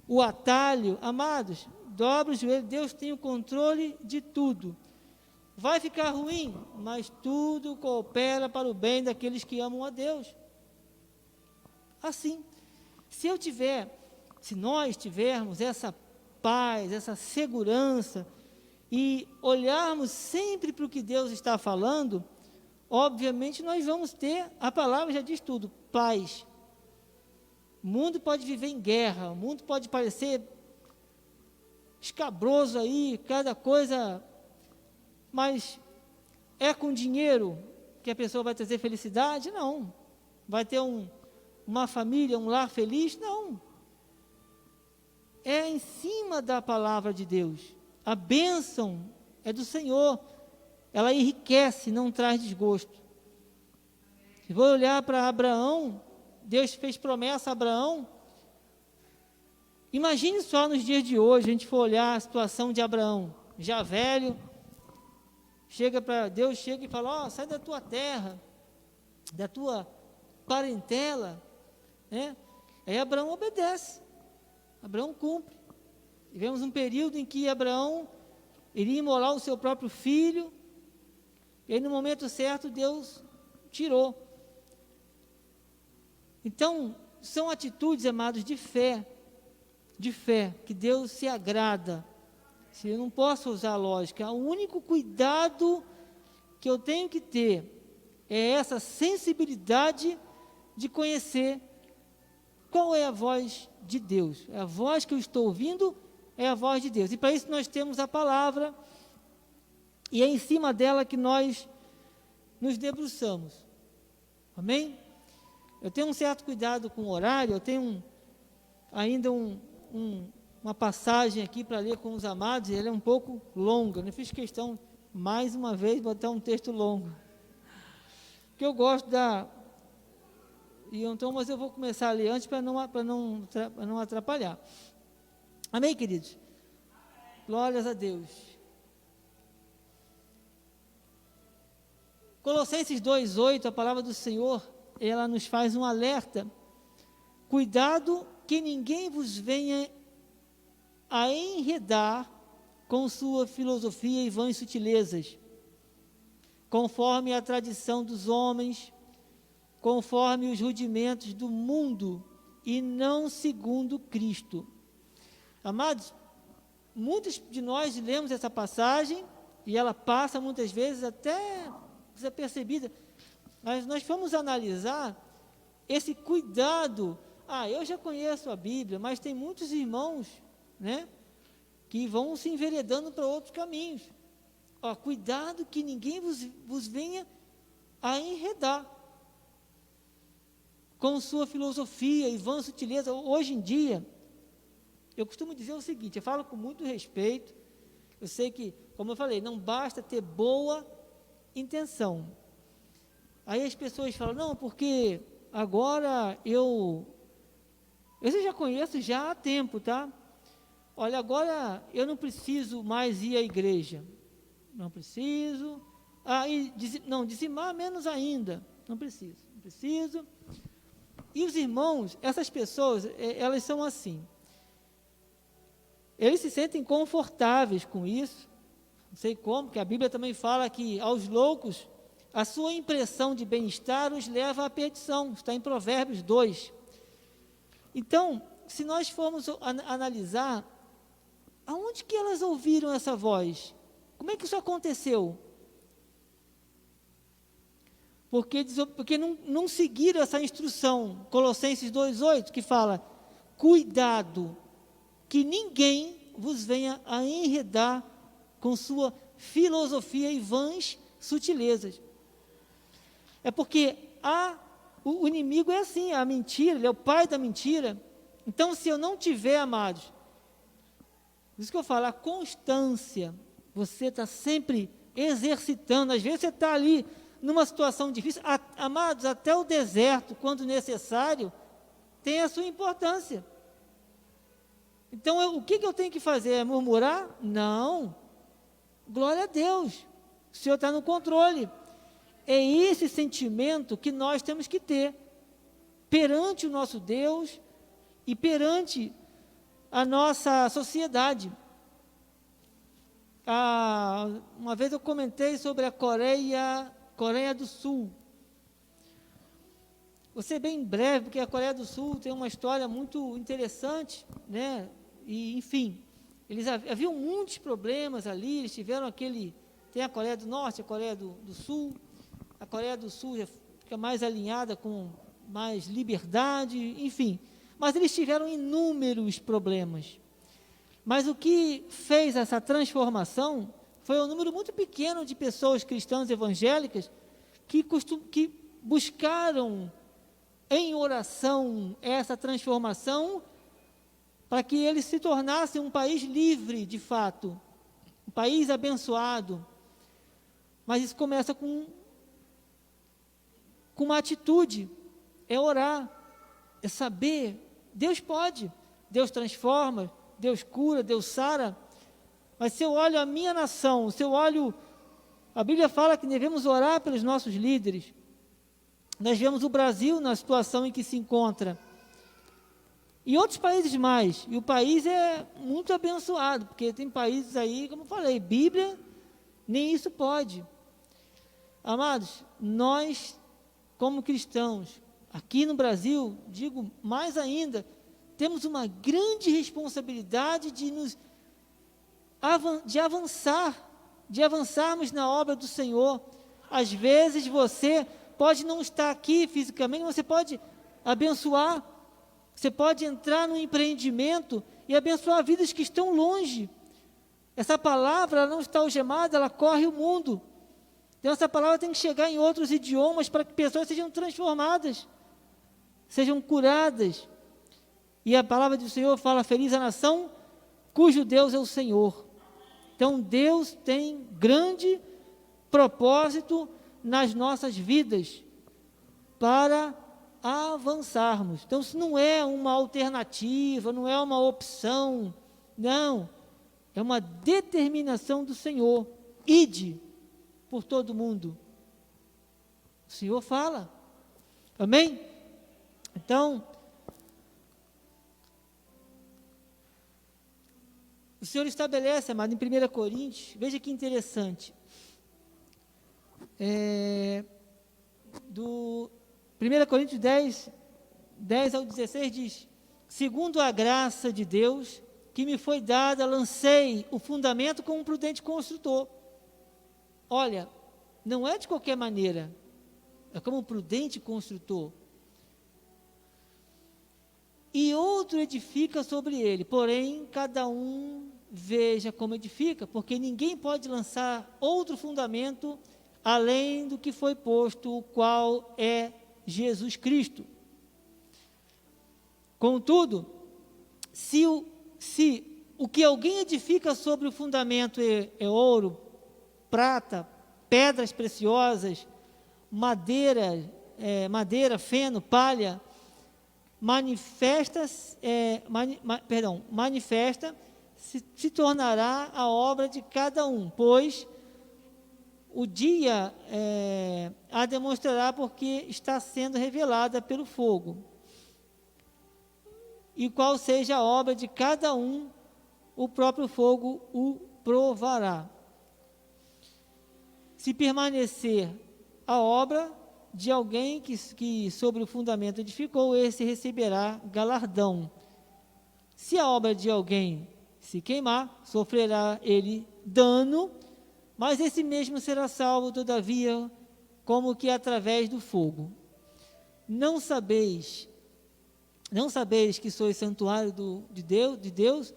o atalho, amados, dobra o joelho, Deus tem o controle de tudo. Vai ficar ruim, mas tudo coopera para o bem daqueles que amam a Deus. Assim, se nós tivermos essa paz, essa segurança, e olharmos sempre para o que Deus está falando, obviamente nós vamos ter, a palavra já diz tudo, paz. O mundo pode viver em guerra, o mundo pode parecer escabroso aí, cada coisa, mas é com dinheiro que a pessoa vai trazer felicidade? Não. Vai ter uma família, um lar feliz? Não. É em cima da palavra de Deus. A bênção é do Senhor. Ela enriquece, não traz desgosto. Se for olhar para Abraão, Deus fez promessa a Abraão. Imagine só nos dias de hoje, a gente for olhar a situação de Abraão, já velho, Deus chega e fala, sai da tua terra, da tua parentela, né? Aí Abraão obedece, Abraão cumpre. Tivemos um período em que Abraão iria imolar o seu próprio filho, e aí no momento certo Deus tirou. Então, são atitudes, amados, de fé, que Deus se agrada. Se eu não posso usar a lógica, o único cuidado que eu tenho que ter é essa sensibilidade de conhecer qual é a voz de Deus. É a voz que eu estou ouvindo, é a voz de Deus. E para isso nós temos a palavra, e é em cima dela que nós nos debruçamos. Amém? Eu tenho um certo cuidado com o horário, eu tenho ainda uma passagem aqui para ler com os amados, e ela é um pouco longa. Eu fiz questão, mais uma vez, botar um texto longo. Porque eu gosto mas eu vou começar a ler antes para não atrapalhar. Amém, queridos? Glórias a Deus. Colossenses 2:8, a palavra do Senhor, ela nos faz um alerta. Cuidado que ninguém vos venha a enredar com sua filosofia e vãs sutilezas, conforme a tradição dos homens, conforme os rudimentos do mundo, e não segundo Cristo. Amados, muitos de nós lemos essa passagem, e ela passa muitas vezes até desapercebida, mas nós vamos analisar esse cuidado. Eu já conheço a Bíblia, mas tem muitos irmãos, né, que vão se enveredando para outros caminhos. Cuidado que ninguém vos venha a enredar com sua filosofia e vã sutileza. Hoje em dia, eu costumo dizer o seguinte, eu falo com muito respeito, eu sei que, como eu falei, não basta ter boa intenção. Aí as pessoas falam, não, porque agora eu já conheço já há tempo, tá? Olha, agora eu não preciso mais ir à igreja, não preciso, Não, dizimar menos ainda. Não preciso. E os irmãos, essas pessoas, elas são assim. Eles se sentem confortáveis com isso. Não sei como, porque a Bíblia também fala que aos loucos, a sua impressão de bem-estar os leva à perdição. Está em Provérbios 2. Então, se nós formos analisar, aonde que elas ouviram essa voz? Como é que isso aconteceu? Porque não seguiram essa instrução, Colossenses 2,8, que fala, cuidado, que ninguém vos venha a enredar com sua filosofia e vãs sutilezas. É porque o inimigo é assim, a mentira, ele é o pai da mentira. Então, se eu não tiver, amados, por isso que eu falo, a constância, você está sempre exercitando, às vezes você está ali numa situação difícil, amados, até o deserto, quando necessário, tem a sua importância. Então, o que eu tenho que fazer? É murmurar? Não. Glória a Deus, o Senhor está no controle. É esse sentimento que nós temos que ter perante o nosso Deus e perante a nossa sociedade. Uma vez eu comentei sobre a Coreia do Sul. Vou ser bem breve, porque a Coreia do Sul tem uma história muito interessante, né? E, enfim, eles haviam muitos problemas ali, eles tiveram tem a Coreia do Norte, a Coreia do Sul. A Coreia do Sul já fica mais alinhada com mais liberdade, enfim. Mas eles tiveram inúmeros problemas. Mas o que fez essa transformação foi um número muito pequeno de pessoas cristãs evangélicas que buscaram em oração essa transformação para que eles se tornassem um país livre, de fato, um país abençoado. Mas isso começa com uma atitude, é orar, é saber, Deus pode, Deus transforma, Deus cura, Deus sara, mas se eu olho a minha nação, a Bíblia fala que devemos orar pelos nossos líderes. Nós vemos o Brasil na situação em que se encontra, e outros países mais, e o país é muito abençoado, porque tem países aí, como eu falei, Bíblia, nem isso pode. Amados, nós, como cristãos, aqui no Brasil, digo mais ainda, temos uma grande responsabilidade de avançarmos na obra do Senhor. Às vezes você pode não estar aqui fisicamente, mas você pode abençoar, você pode entrar no empreendimento e abençoar vidas que estão longe. Essa palavra ela não está algemada, ela corre o mundo. Então essa palavra tem que chegar em outros idiomas para que pessoas sejam transformadas, sejam curadas. E a palavra do Senhor fala, feliz a nação cujo Deus é o Senhor. Então Deus tem grande propósito nas nossas vidas para avançarmos. Então isso não é uma alternativa, não é uma opção, não, é uma determinação do Senhor. Ide por todo o mundo. O Senhor fala. Amém? Então, o Senhor estabelece, amado, em 1 Coríntios, veja que interessante, do 1 Coríntios 10 ao 16 diz, segundo a graça de Deus que me foi dada, lancei o fundamento como um prudente construtor. Olha, não é de qualquer maneira, é como um prudente construtor. E outro edifica sobre ele, porém, cada um veja como edifica, porque ninguém pode lançar outro fundamento além do que foi posto, o qual é Jesus Cristo. Contudo, se o que alguém edifica sobre o fundamento é ouro, prata, pedras preciosas, madeira, feno, palha, manifesta se tornará a obra de cada um, pois o dia a demonstrará, porque está sendo revelada pelo fogo. E qual seja a obra de cada um, o próprio fogo o provará. Se permanecer a obra de alguém que sobre o fundamento edificou, esse receberá galardão. Se a obra de alguém se queimar, sofrerá ele dano, mas esse mesmo será salvo, todavia, como que através do fogo. Não sabeis que sois santuário de Deus,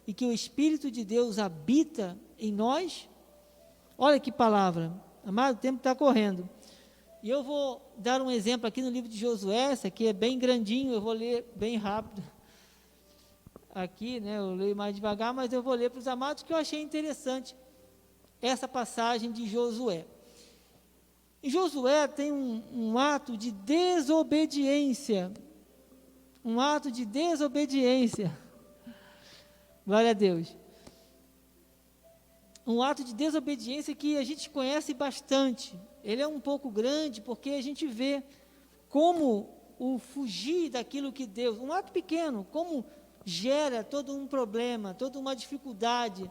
e que o Espírito de Deus habita em nós? Olha que palavra, amado, o tempo está correndo. E eu vou dar um exemplo aqui no livro de Josué, esse aqui é bem grandinho, eu vou ler bem rápido. Aqui, né, eu leio mais devagar, mas eu vou ler para os amados, que eu achei interessante essa passagem de Josué. Em Josué tem um ato de desobediência, glória a Deus, um ato de desobediência que a gente conhece bastante. Ele é um pouco grande, porque a gente vê como o fugir daquilo que Deus, um ato pequeno, como gera todo um problema, toda uma dificuldade.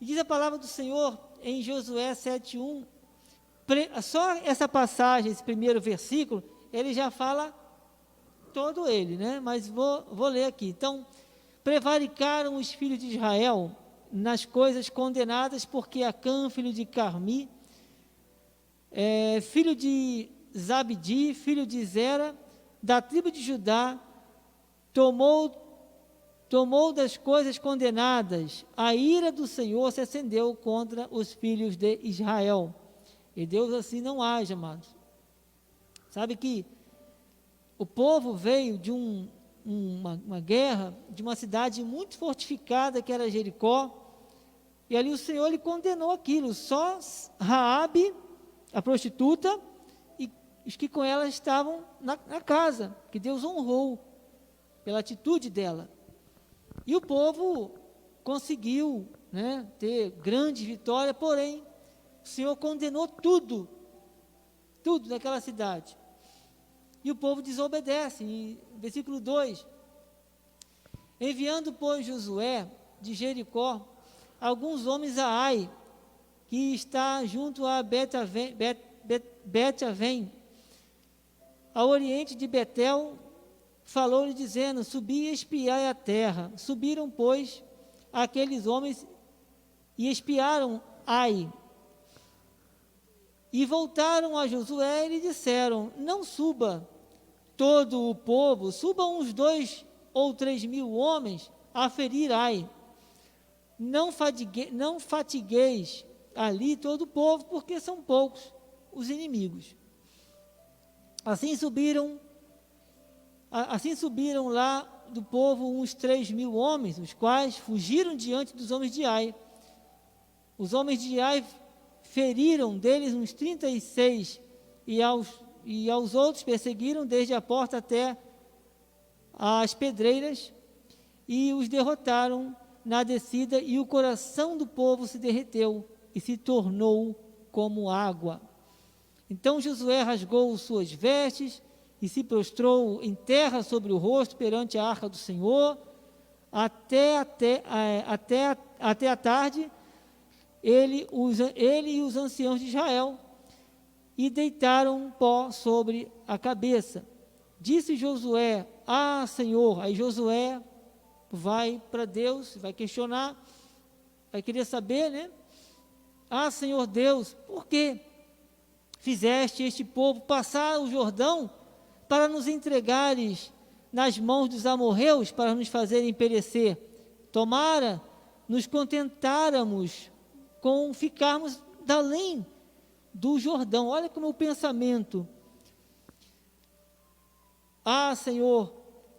E diz a palavra do Senhor em Josué 7:1, só essa passagem, esse primeiro versículo, ele já fala todo ele, né? Mas vou ler aqui. Então, prevaricaram os filhos de Israel nas coisas condenadas, porque Acã, filho de Carmi, filho de Zabdi, filho de Zera, da tribo de Judá, tomou das coisas condenadas, a ira do Senhor se acendeu contra os filhos de Israel. E Deus assim não age, amados. Sabe que o povo veio de uma guerra, de uma cidade muito fortificada, que era Jericó, e ali o Senhor ele condenou aquilo. Só Raabe, a prostituta, e os que com ela estavam na casa, que Deus honrou pela atitude dela. E o povo conseguiu, né, ter grande vitória, porém, o Senhor condenou tudo daquela cidade. E o povo desobedece. Em versículo 2, enviando, pois, Josué de Jericó alguns homens a Ai, que está junto a Bet-Avém, ao oriente de Betel, falou-lhe dizendo: subi e espiai a terra. Subiram, pois, aqueles homens e espiaram Ai. E voltaram a Josué e lhe disseram: não suba todo o povo, subam uns 2 ou 3 mil homens a ferir Ai. Não fatigueis ali todo o povo, porque são poucos os inimigos. Assim subiram lá do povo uns 3 mil homens, os quais fugiram diante dos homens de Ai. Os homens de Ai feriram deles uns 36, e aos outros perseguiram desde a porta até as pedreiras, e os derrotaram na descida, e o coração do povo se derreteu e se tornou como água. Então Josué rasgou suas vestes e se prostrou em terra sobre o rosto perante a arca do Senhor, até a tarde, ele e os anciãos de Israel, e deitaram pó sobre a cabeça. Disse Josué: ah, Senhor. Aí Josué vai para Deus, vai questionar, vai querer saber, né? Ah, Senhor Deus, por que fizeste este povo passar o Jordão para nos entregares nas mãos dos amorreus, para nos fazerem perecer? Tomara nos contentáramos com ficarmos além do Jordão. Olha como é o pensamento. Ah, Senhor,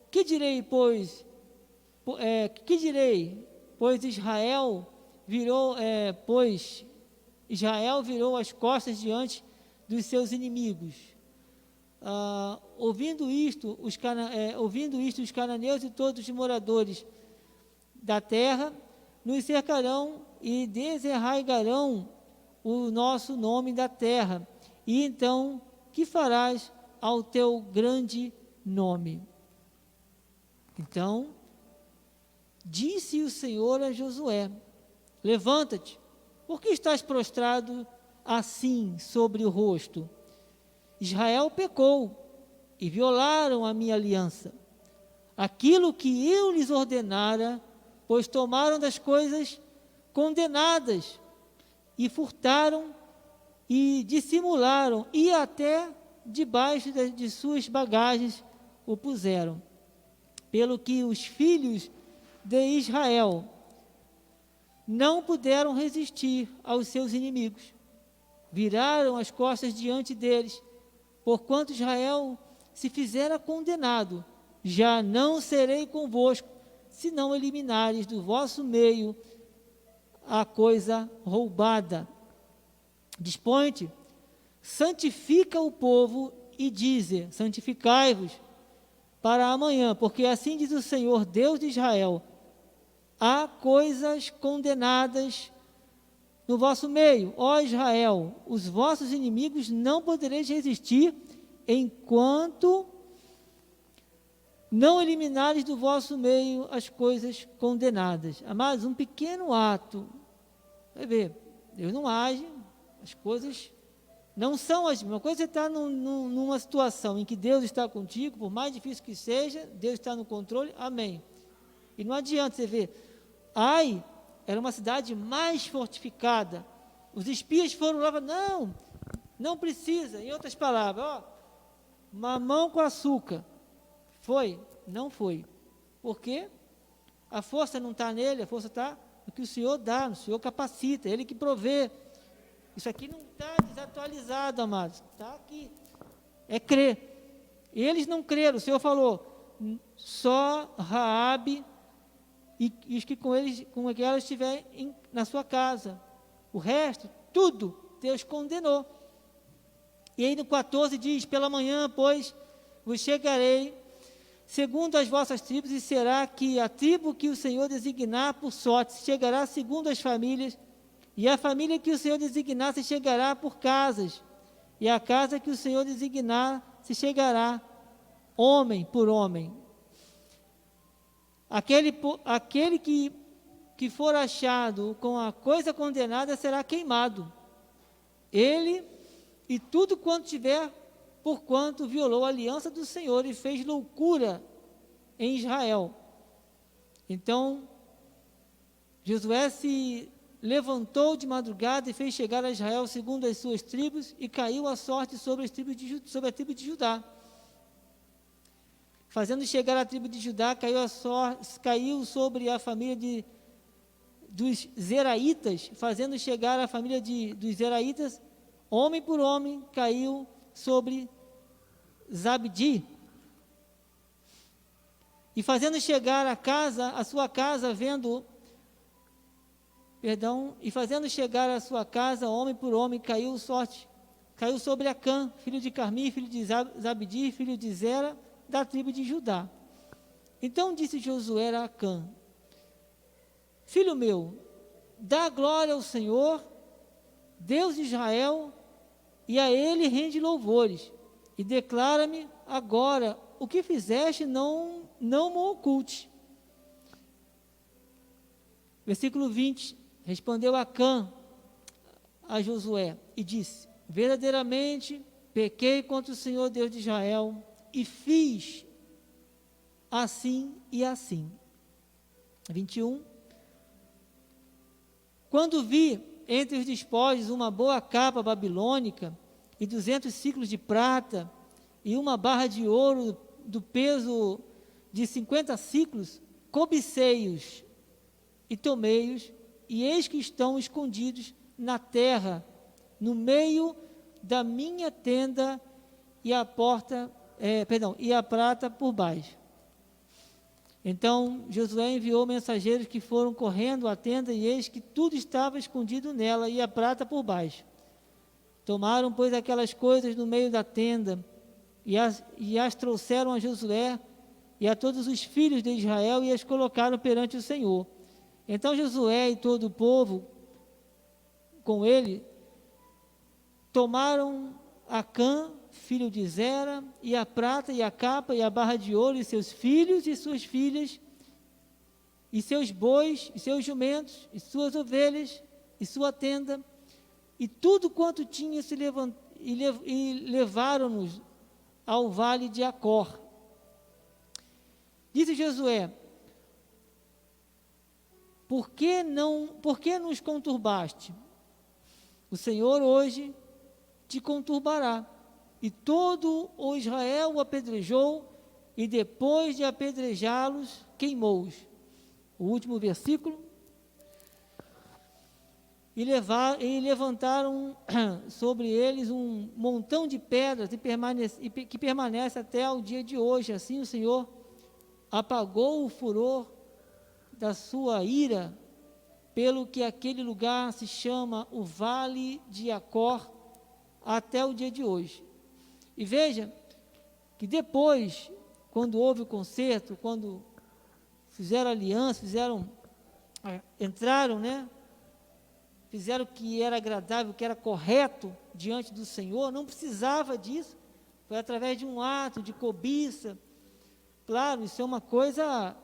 que direi, pois? Pois Israel virou as costas diante dos seus inimigos. Ouvindo isto, os cananeus e todos os moradores da terra nos cercarão e desarraigarão o nosso nome da terra, e então que farás ao teu grande nome? Então disse o Senhor a Josué: levanta-te, porque estás prostrado assim sobre o rosto? Israel pecou e violaram a minha aliança, aquilo que eu lhes ordenara, pois tomaram das coisas condenadas e furtaram e dissimularam, e até debaixo de suas bagagens o puseram. Pelo que os filhos de Israel não puderam resistir aos seus inimigos, viraram as costas diante deles, porquanto Israel se fizera condenado. Já não serei convosco, se não eliminares do vosso meio a coisa roubada. Dispõe-te, santifica o povo e dize: santificai-vos para amanhã, porque assim diz o Senhor, Deus de Israel: há coisas condenadas no vosso meio, ó Israel, os vossos inimigos não podereis resistir, enquanto não eliminares do vosso meio as coisas condenadas. Amados, um pequeno ato, vai ver, Deus não age, as coisas não são as mesmas. Uma coisa é estar numa situação em que Deus está contigo, por mais difícil que seja, Deus está no controle, amém. E não adianta você ver, Ai era uma cidade mais fortificada, os espias foram lá e falaram: não precisa, em outras palavras, mamão com açúcar. Foi? Não foi. Por quê? A força não está nele, a força está no que o Senhor dá, o Senhor capacita, Ele que provê. Isso aqui não está desatualizado, amados, está aqui. É crer. Eles não creram, o Senhor falou: só Raabe e os que com elas estiverem na sua casa. O resto, tudo, Deus condenou. E aí no 14 diz: pela manhã, pois, vos chegarei, segundo as vossas tribos, e será que a tribo que o Senhor designar por sorte se chegará segundo as famílias, e a família que o Senhor designar se chegará por casas, e a casa que o Senhor designar se chegará homem por homem. Aquele que for achado com a coisa condenada será queimado, ele e tudo quanto tiver, porquanto violou a aliança do Senhor e fez loucura em Israel. Então Josué se levantou de madrugada e fez chegar a Israel segundo as suas tribos, e caiu a sorte sobre a tribo de Judá. Fazendo chegar a tribo de Judá, caiu sobre a família dos Zeraitas. Fazendo chegar a família dos Zeraitas, homem por homem, caiu sobre Zabdi. E fazendo chegar a sua casa, homem por homem, caiu sobre Acã, filho de Carmi, filho de Zabdi, filho de Zera, da tribo de Judá. Então disse Josué a Acã: filho meu, dá glória ao Senhor, Deus de Israel, e a Ele rende louvores, e declara-me agora o que fizeste, não me oculte. Versículo 20, respondeu Acã a Josué e disse: verdadeiramente pequei contra o Senhor Deus de Israel, e fiz assim e assim. 21, quando vi entre os despojos uma boa capa babilônica, e 200 siclos de prata, e uma barra de ouro do peso de 50 siclos, cobicei-os e tomei-os, e eis que estão escondidos na terra, no meio da minha tenda, e a prata por baixo. Então Josué enviou mensageiros que foram correndo à tenda, e eis que tudo estava escondido nela, e a prata por baixo. Tomaram, pois, aquelas coisas no meio da tenda, e as trouxeram a Josué e a todos os filhos de Israel, e as colocaram perante o Senhor. Então Josué e todo o povo com ele tomaram Acã, filho de Zera, e a prata, e a capa, e a barra de ouro, e seus filhos e suas filhas, e seus bois, e seus jumentos, e suas ovelhas, e sua tenda, e tudo quanto tinha e levaram-nos ao vale de Acor. Disse Josué: por que nos conturbaste? O Senhor hoje te conturbará. E todo o Israel o apedrejou, e depois de apedrejá-los, queimou-os. O último versículo. E levantaram sobre eles um montão de pedras que permanece até o dia de hoje. Assim o Senhor apagou o furor da sua ira, pelo que aquele lugar se chama o Vale de Acor até o dia de hoje. E veja que depois, quando houve o concerto, quando fizeram aliança, entraram, né? Fizeram o que era agradável, o que era correto diante do Senhor, não precisava disso, foi através de um ato de cobiça. Claro, isso é uma coisa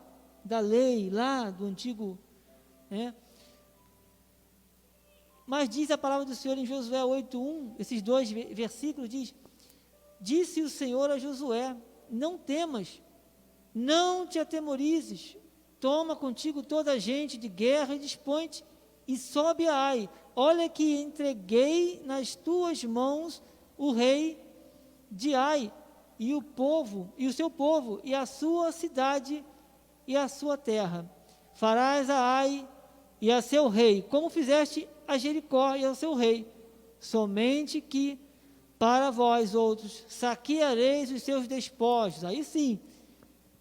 da lei lá do antigo, né? Mas diz a palavra do Senhor em Josué 8:1, esses dois versículos, disse o Senhor a Josué: não temas, não te atemorizes, toma contigo toda a gente de guerra e dispõe-te, e sobe a Ai. Olha que entreguei nas tuas mãos o rei de Ai, e o seu povo, e a sua cidade, e a sua terra. Farás a Ai e a seu rei, como fizeste a Jericó e ao seu rei. Somente que para vós outros saqueareis os seus despojos, aí sim,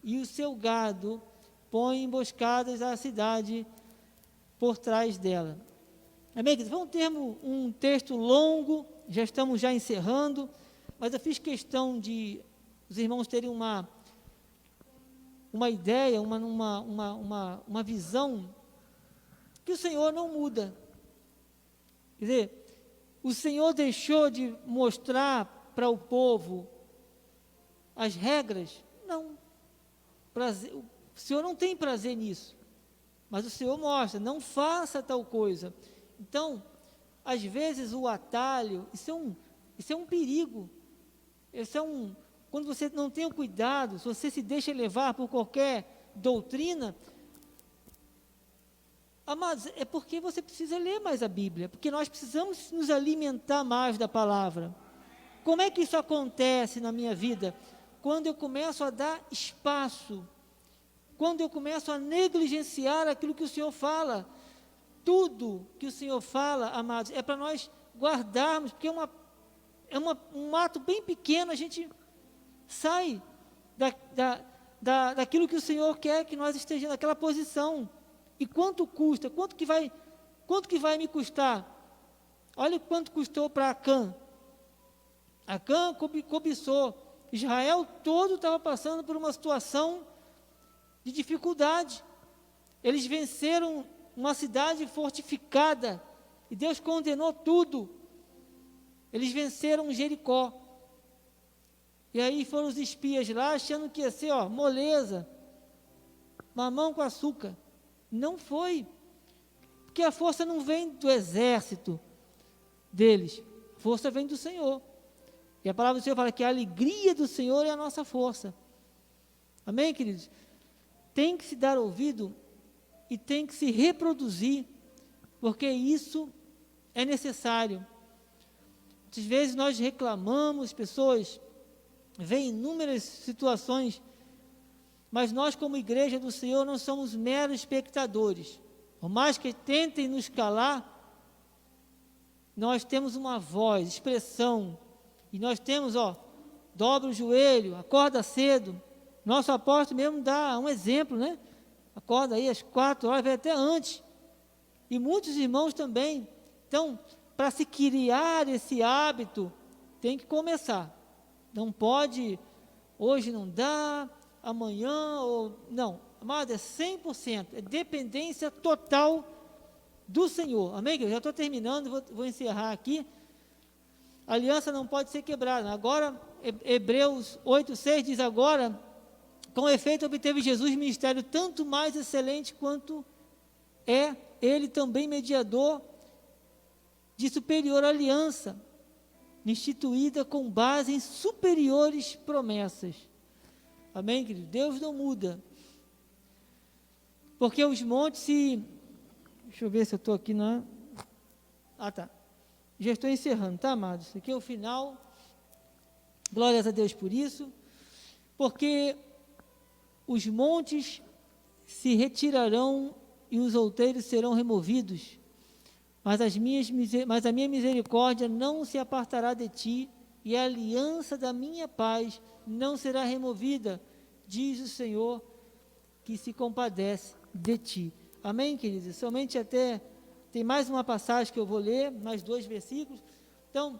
e o seu gado põe emboscadas à cidade por trás dela. Amém, queridos? Vamos ter um texto longo, já estamos encerrando, mas eu fiz questão de os irmãos terem uma ideia, uma visão, que o Senhor não muda. Quer dizer, o Senhor deixou de mostrar para o povo as regras? Não. O Senhor não tem prazer nisso. Mas o Senhor mostra, não faça tal coisa. Então, às vezes o atalho, isso é um perigo. Quando você não tem o cuidado, se você se deixa levar por qualquer doutrina, mas é porque você precisa ler mais a Bíblia, porque nós precisamos nos alimentar mais da palavra. Como é que isso acontece na minha vida? Quando eu começo a dar espaço, quando eu começo a negligenciar aquilo que o Senhor fala. Tudo que o Senhor fala, amados, é para nós guardarmos, porque um ato bem pequeno, a gente sai daquilo que o Senhor quer que nós estejamos naquela posição. E quanto custa? Quanto que vai me custar? Olha quanto custou para Acã. Acã cobiçou. Israel todo estava passando por uma situação de dificuldade. Eles venceram uma cidade fortificada e Deus condenou tudo. Eles venceram Jericó. E aí foram os espias lá achando que ia ser moleza, mamão com açúcar. Não foi, porque a força não vem do exército deles, a força vem do Senhor. E a palavra do Senhor fala que a alegria do Senhor é a nossa força. Amém, queridos? Tem que se dar ouvido e tem que se reproduzir, porque isso é necessário. Muitas vezes nós reclamamos, pessoas veem inúmeras situações, mas nós como igreja do Senhor não somos meros espectadores. Por mais que tentem nos calar, nós temos uma voz, expressão, e nós temos, dobra o joelho, acorda cedo. Nosso apóstolo mesmo dá um exemplo, né? Acorda aí às 4 horas, vai até antes. E muitos irmãos também. Então, para se criar esse hábito, tem que começar. Não pode, hoje não dá, amanhã, não. Amado, é 100%, é dependência total do Senhor. Amém? Eu já estou terminando, vou encerrar aqui. a aliança não pode ser quebrada. Agora, Hebreus 8:6 diz agora, com efeito obteve Jesus ministério tanto mais excelente quanto é ele também mediador de superior aliança, instituída com base em superiores promessas. Amém, querido? Deus não muda. Porque os montes se... Deixa eu ver se eu estou aqui na... Ah, tá. Já estou encerrando, tá, amados? Isso aqui é o final. Glórias a Deus por isso. Porque os montes se retirarão e os outeiros serão removidos, mas a minha misericórdia não se apartará de ti, e a aliança da minha paz não será removida, diz o Senhor, que se compadece de ti. Amém, queridos? Somente até, tem mais uma passagem que eu vou ler, mais 2 versículos. Então,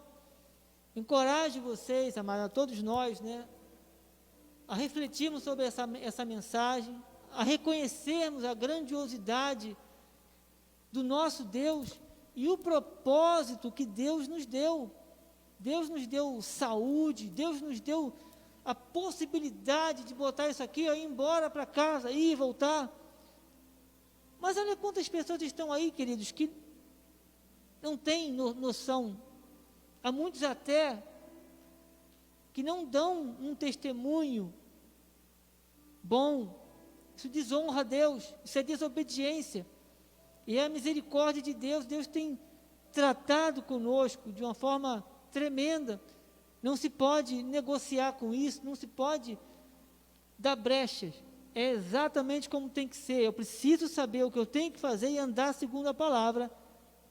encorajo vocês, amados, a todos nós, né, a refletirmos sobre essa mensagem, a reconhecermos a grandiosidade do nosso Deus e o propósito que Deus nos deu. Deus nos deu saúde, Deus nos deu a possibilidade de botar isso aqui, ir embora para casa, ir e voltar. Mas olha quantas pessoas estão aí, queridos, que não têm noção. Há muitos até que não dão um testemunho bom. Isso desonra a Deus, isso é desobediência. E é a misericórdia de Deus. Deus tem tratado conosco de uma forma tremenda. Não se pode negociar com isso, não se pode dar brechas. É exatamente como tem que ser. Eu preciso saber o que eu tenho que fazer e andar segundo a palavra.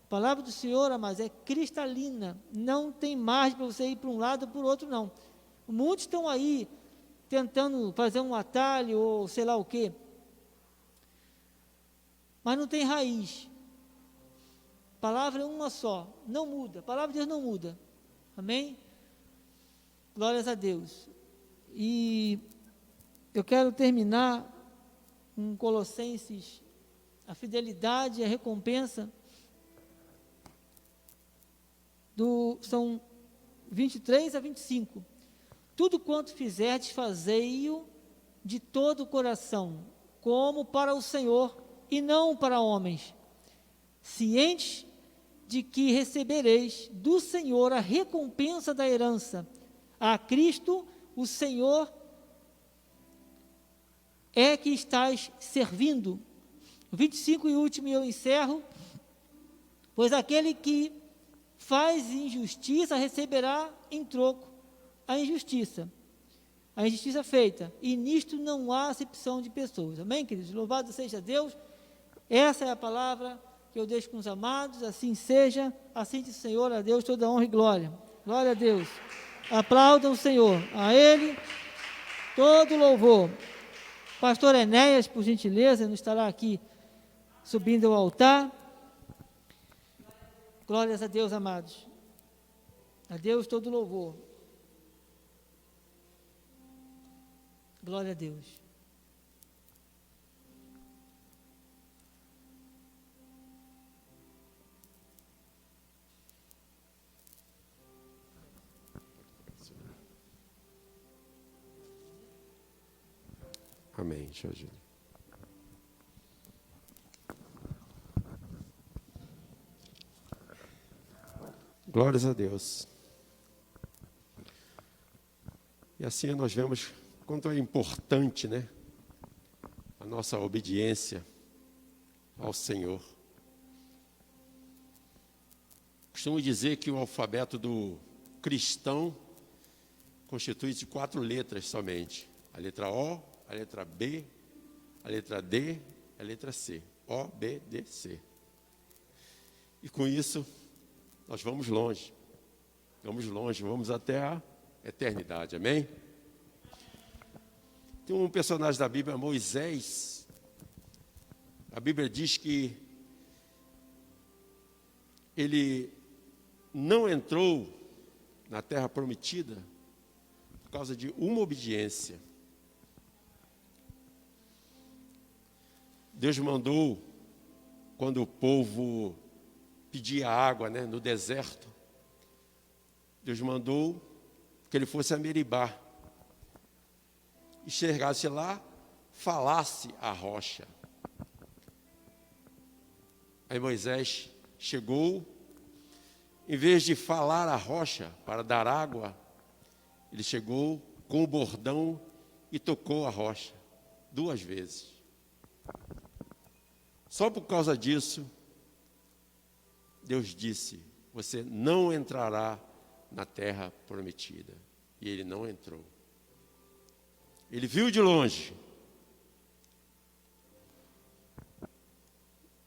A palavra do Senhor, amados, é cristalina. Não tem margem para você ir para um lado ou para o outro, não. Muitos estão aí tentando fazer um atalho ou sei lá o quê, mas não tem raiz. A palavra é uma só, não muda, a palavra de Deus não muda. Amém? Glórias a Deus. E eu quero terminar com Colossenses, a fidelidade e a recompensa, são 23 a 25. Tudo quanto fizerdes, fazei-o de todo o coração, como para o Senhor e não para homens, cientes de que recebereis do Senhor a recompensa da herança. A Cristo, o Senhor, é que estais servindo. 25 e último, e eu encerro. Pois aquele que faz injustiça receberá em troco a injustiça feita, e nisto não há acepção de pessoas. Amém, queridos? Louvado seja Deus. Essa é a palavra que eu deixo com os amados. Assim seja, assim diz o Senhor. A Deus toda honra e glória. Glória a Deus. Aplaudam o Senhor, a Ele todo louvor. Pastor Enéas, por gentileza, não estará aqui subindo ao altar. Glórias a Deus, amados. A Deus todo louvor. Glória a Deus. Amém. Deixa eu ajudar. Glórias a Deus. E assim nós vemos quanto é importante, né, a nossa obediência ao Senhor. Costumo dizer que o alfabeto do cristão constitui de 4 letras somente. A letra O, a letra B, a letra D, a letra C. O, B, D, C. E com isso, nós vamos longe, vamos até a eternidade, amém? Tem um personagem da Bíblia, Moisés. A Bíblia diz que ele não entrou na terra prometida por causa de uma obediência. Deus mandou, quando o povo pedia água, né, no deserto, Deus mandou que ele fosse a Meribá, e chegasse lá, falasse a rocha. Aí Moisés chegou, em vez de falar a rocha para dar água, ele chegou com o bordão e tocou a rocha 2 vezes. Só por causa disso, Deus disse: você não entrará na terra prometida. E ele não entrou. Ele viu de longe.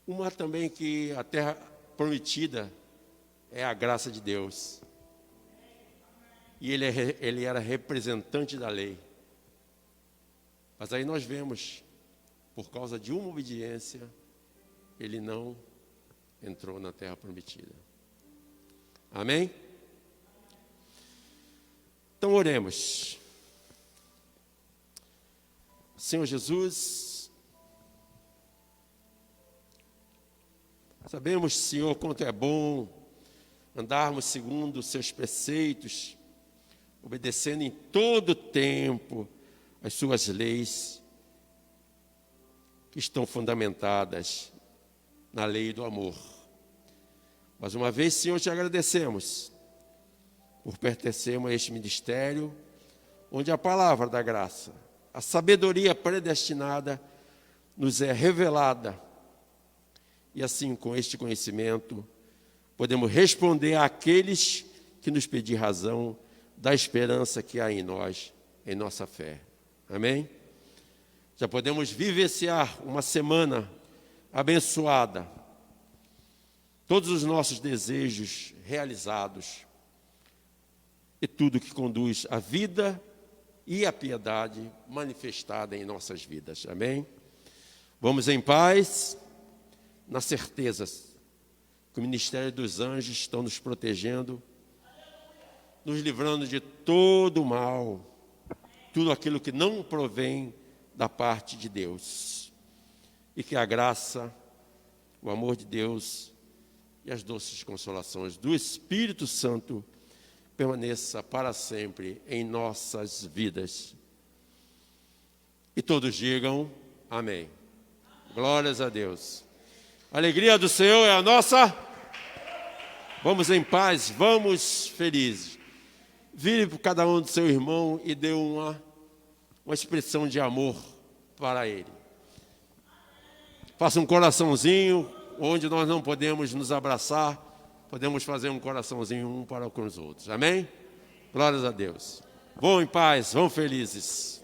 Uma também que a terra prometida é a graça de Deus. E ele era representante da lei. Mas aí nós vemos, por causa de uma obediência, ele não entrou na terra prometida. Amém? Então oremos. Senhor Jesus, sabemos, Senhor, quanto é bom andarmos segundo os seus preceitos, obedecendo em todo tempo as suas leis, que estão fundamentadas na lei do amor. Mais uma vez, Senhor, te agradecemos por pertencermos a este ministério, onde a palavra da graça, a sabedoria predestinada, nos é revelada. E assim, com este conhecimento, podemos responder àqueles que nos pedir razão da esperança que há em nós, em nossa fé. Amém? Já podemos vivenciar uma semana abençoada, todos os nossos desejos realizados, e tudo que conduz à vida e à piedade manifestada em nossas vidas. Amém? Vamos em paz, na certeza que o ministério dos anjos estão nos protegendo, nos livrando de todo o mal, tudo aquilo que não provém da parte de Deus. E que a graça, o amor de Deus e as doces consolações do Espírito Santo permaneça para sempre em nossas vidas. E todos digam amém. Glórias a Deus. A alegria do Senhor é a nossa. Vamos em paz, vamos felizes. Vire para cada um do seu irmão e dê uma expressão de amor para ele. Faça um coraçãozinho, onde nós não podemos nos abraçar, podemos fazer um coraçãozinho um para com os outros. Amém? Glórias a Deus. Vão em paz, vão felizes.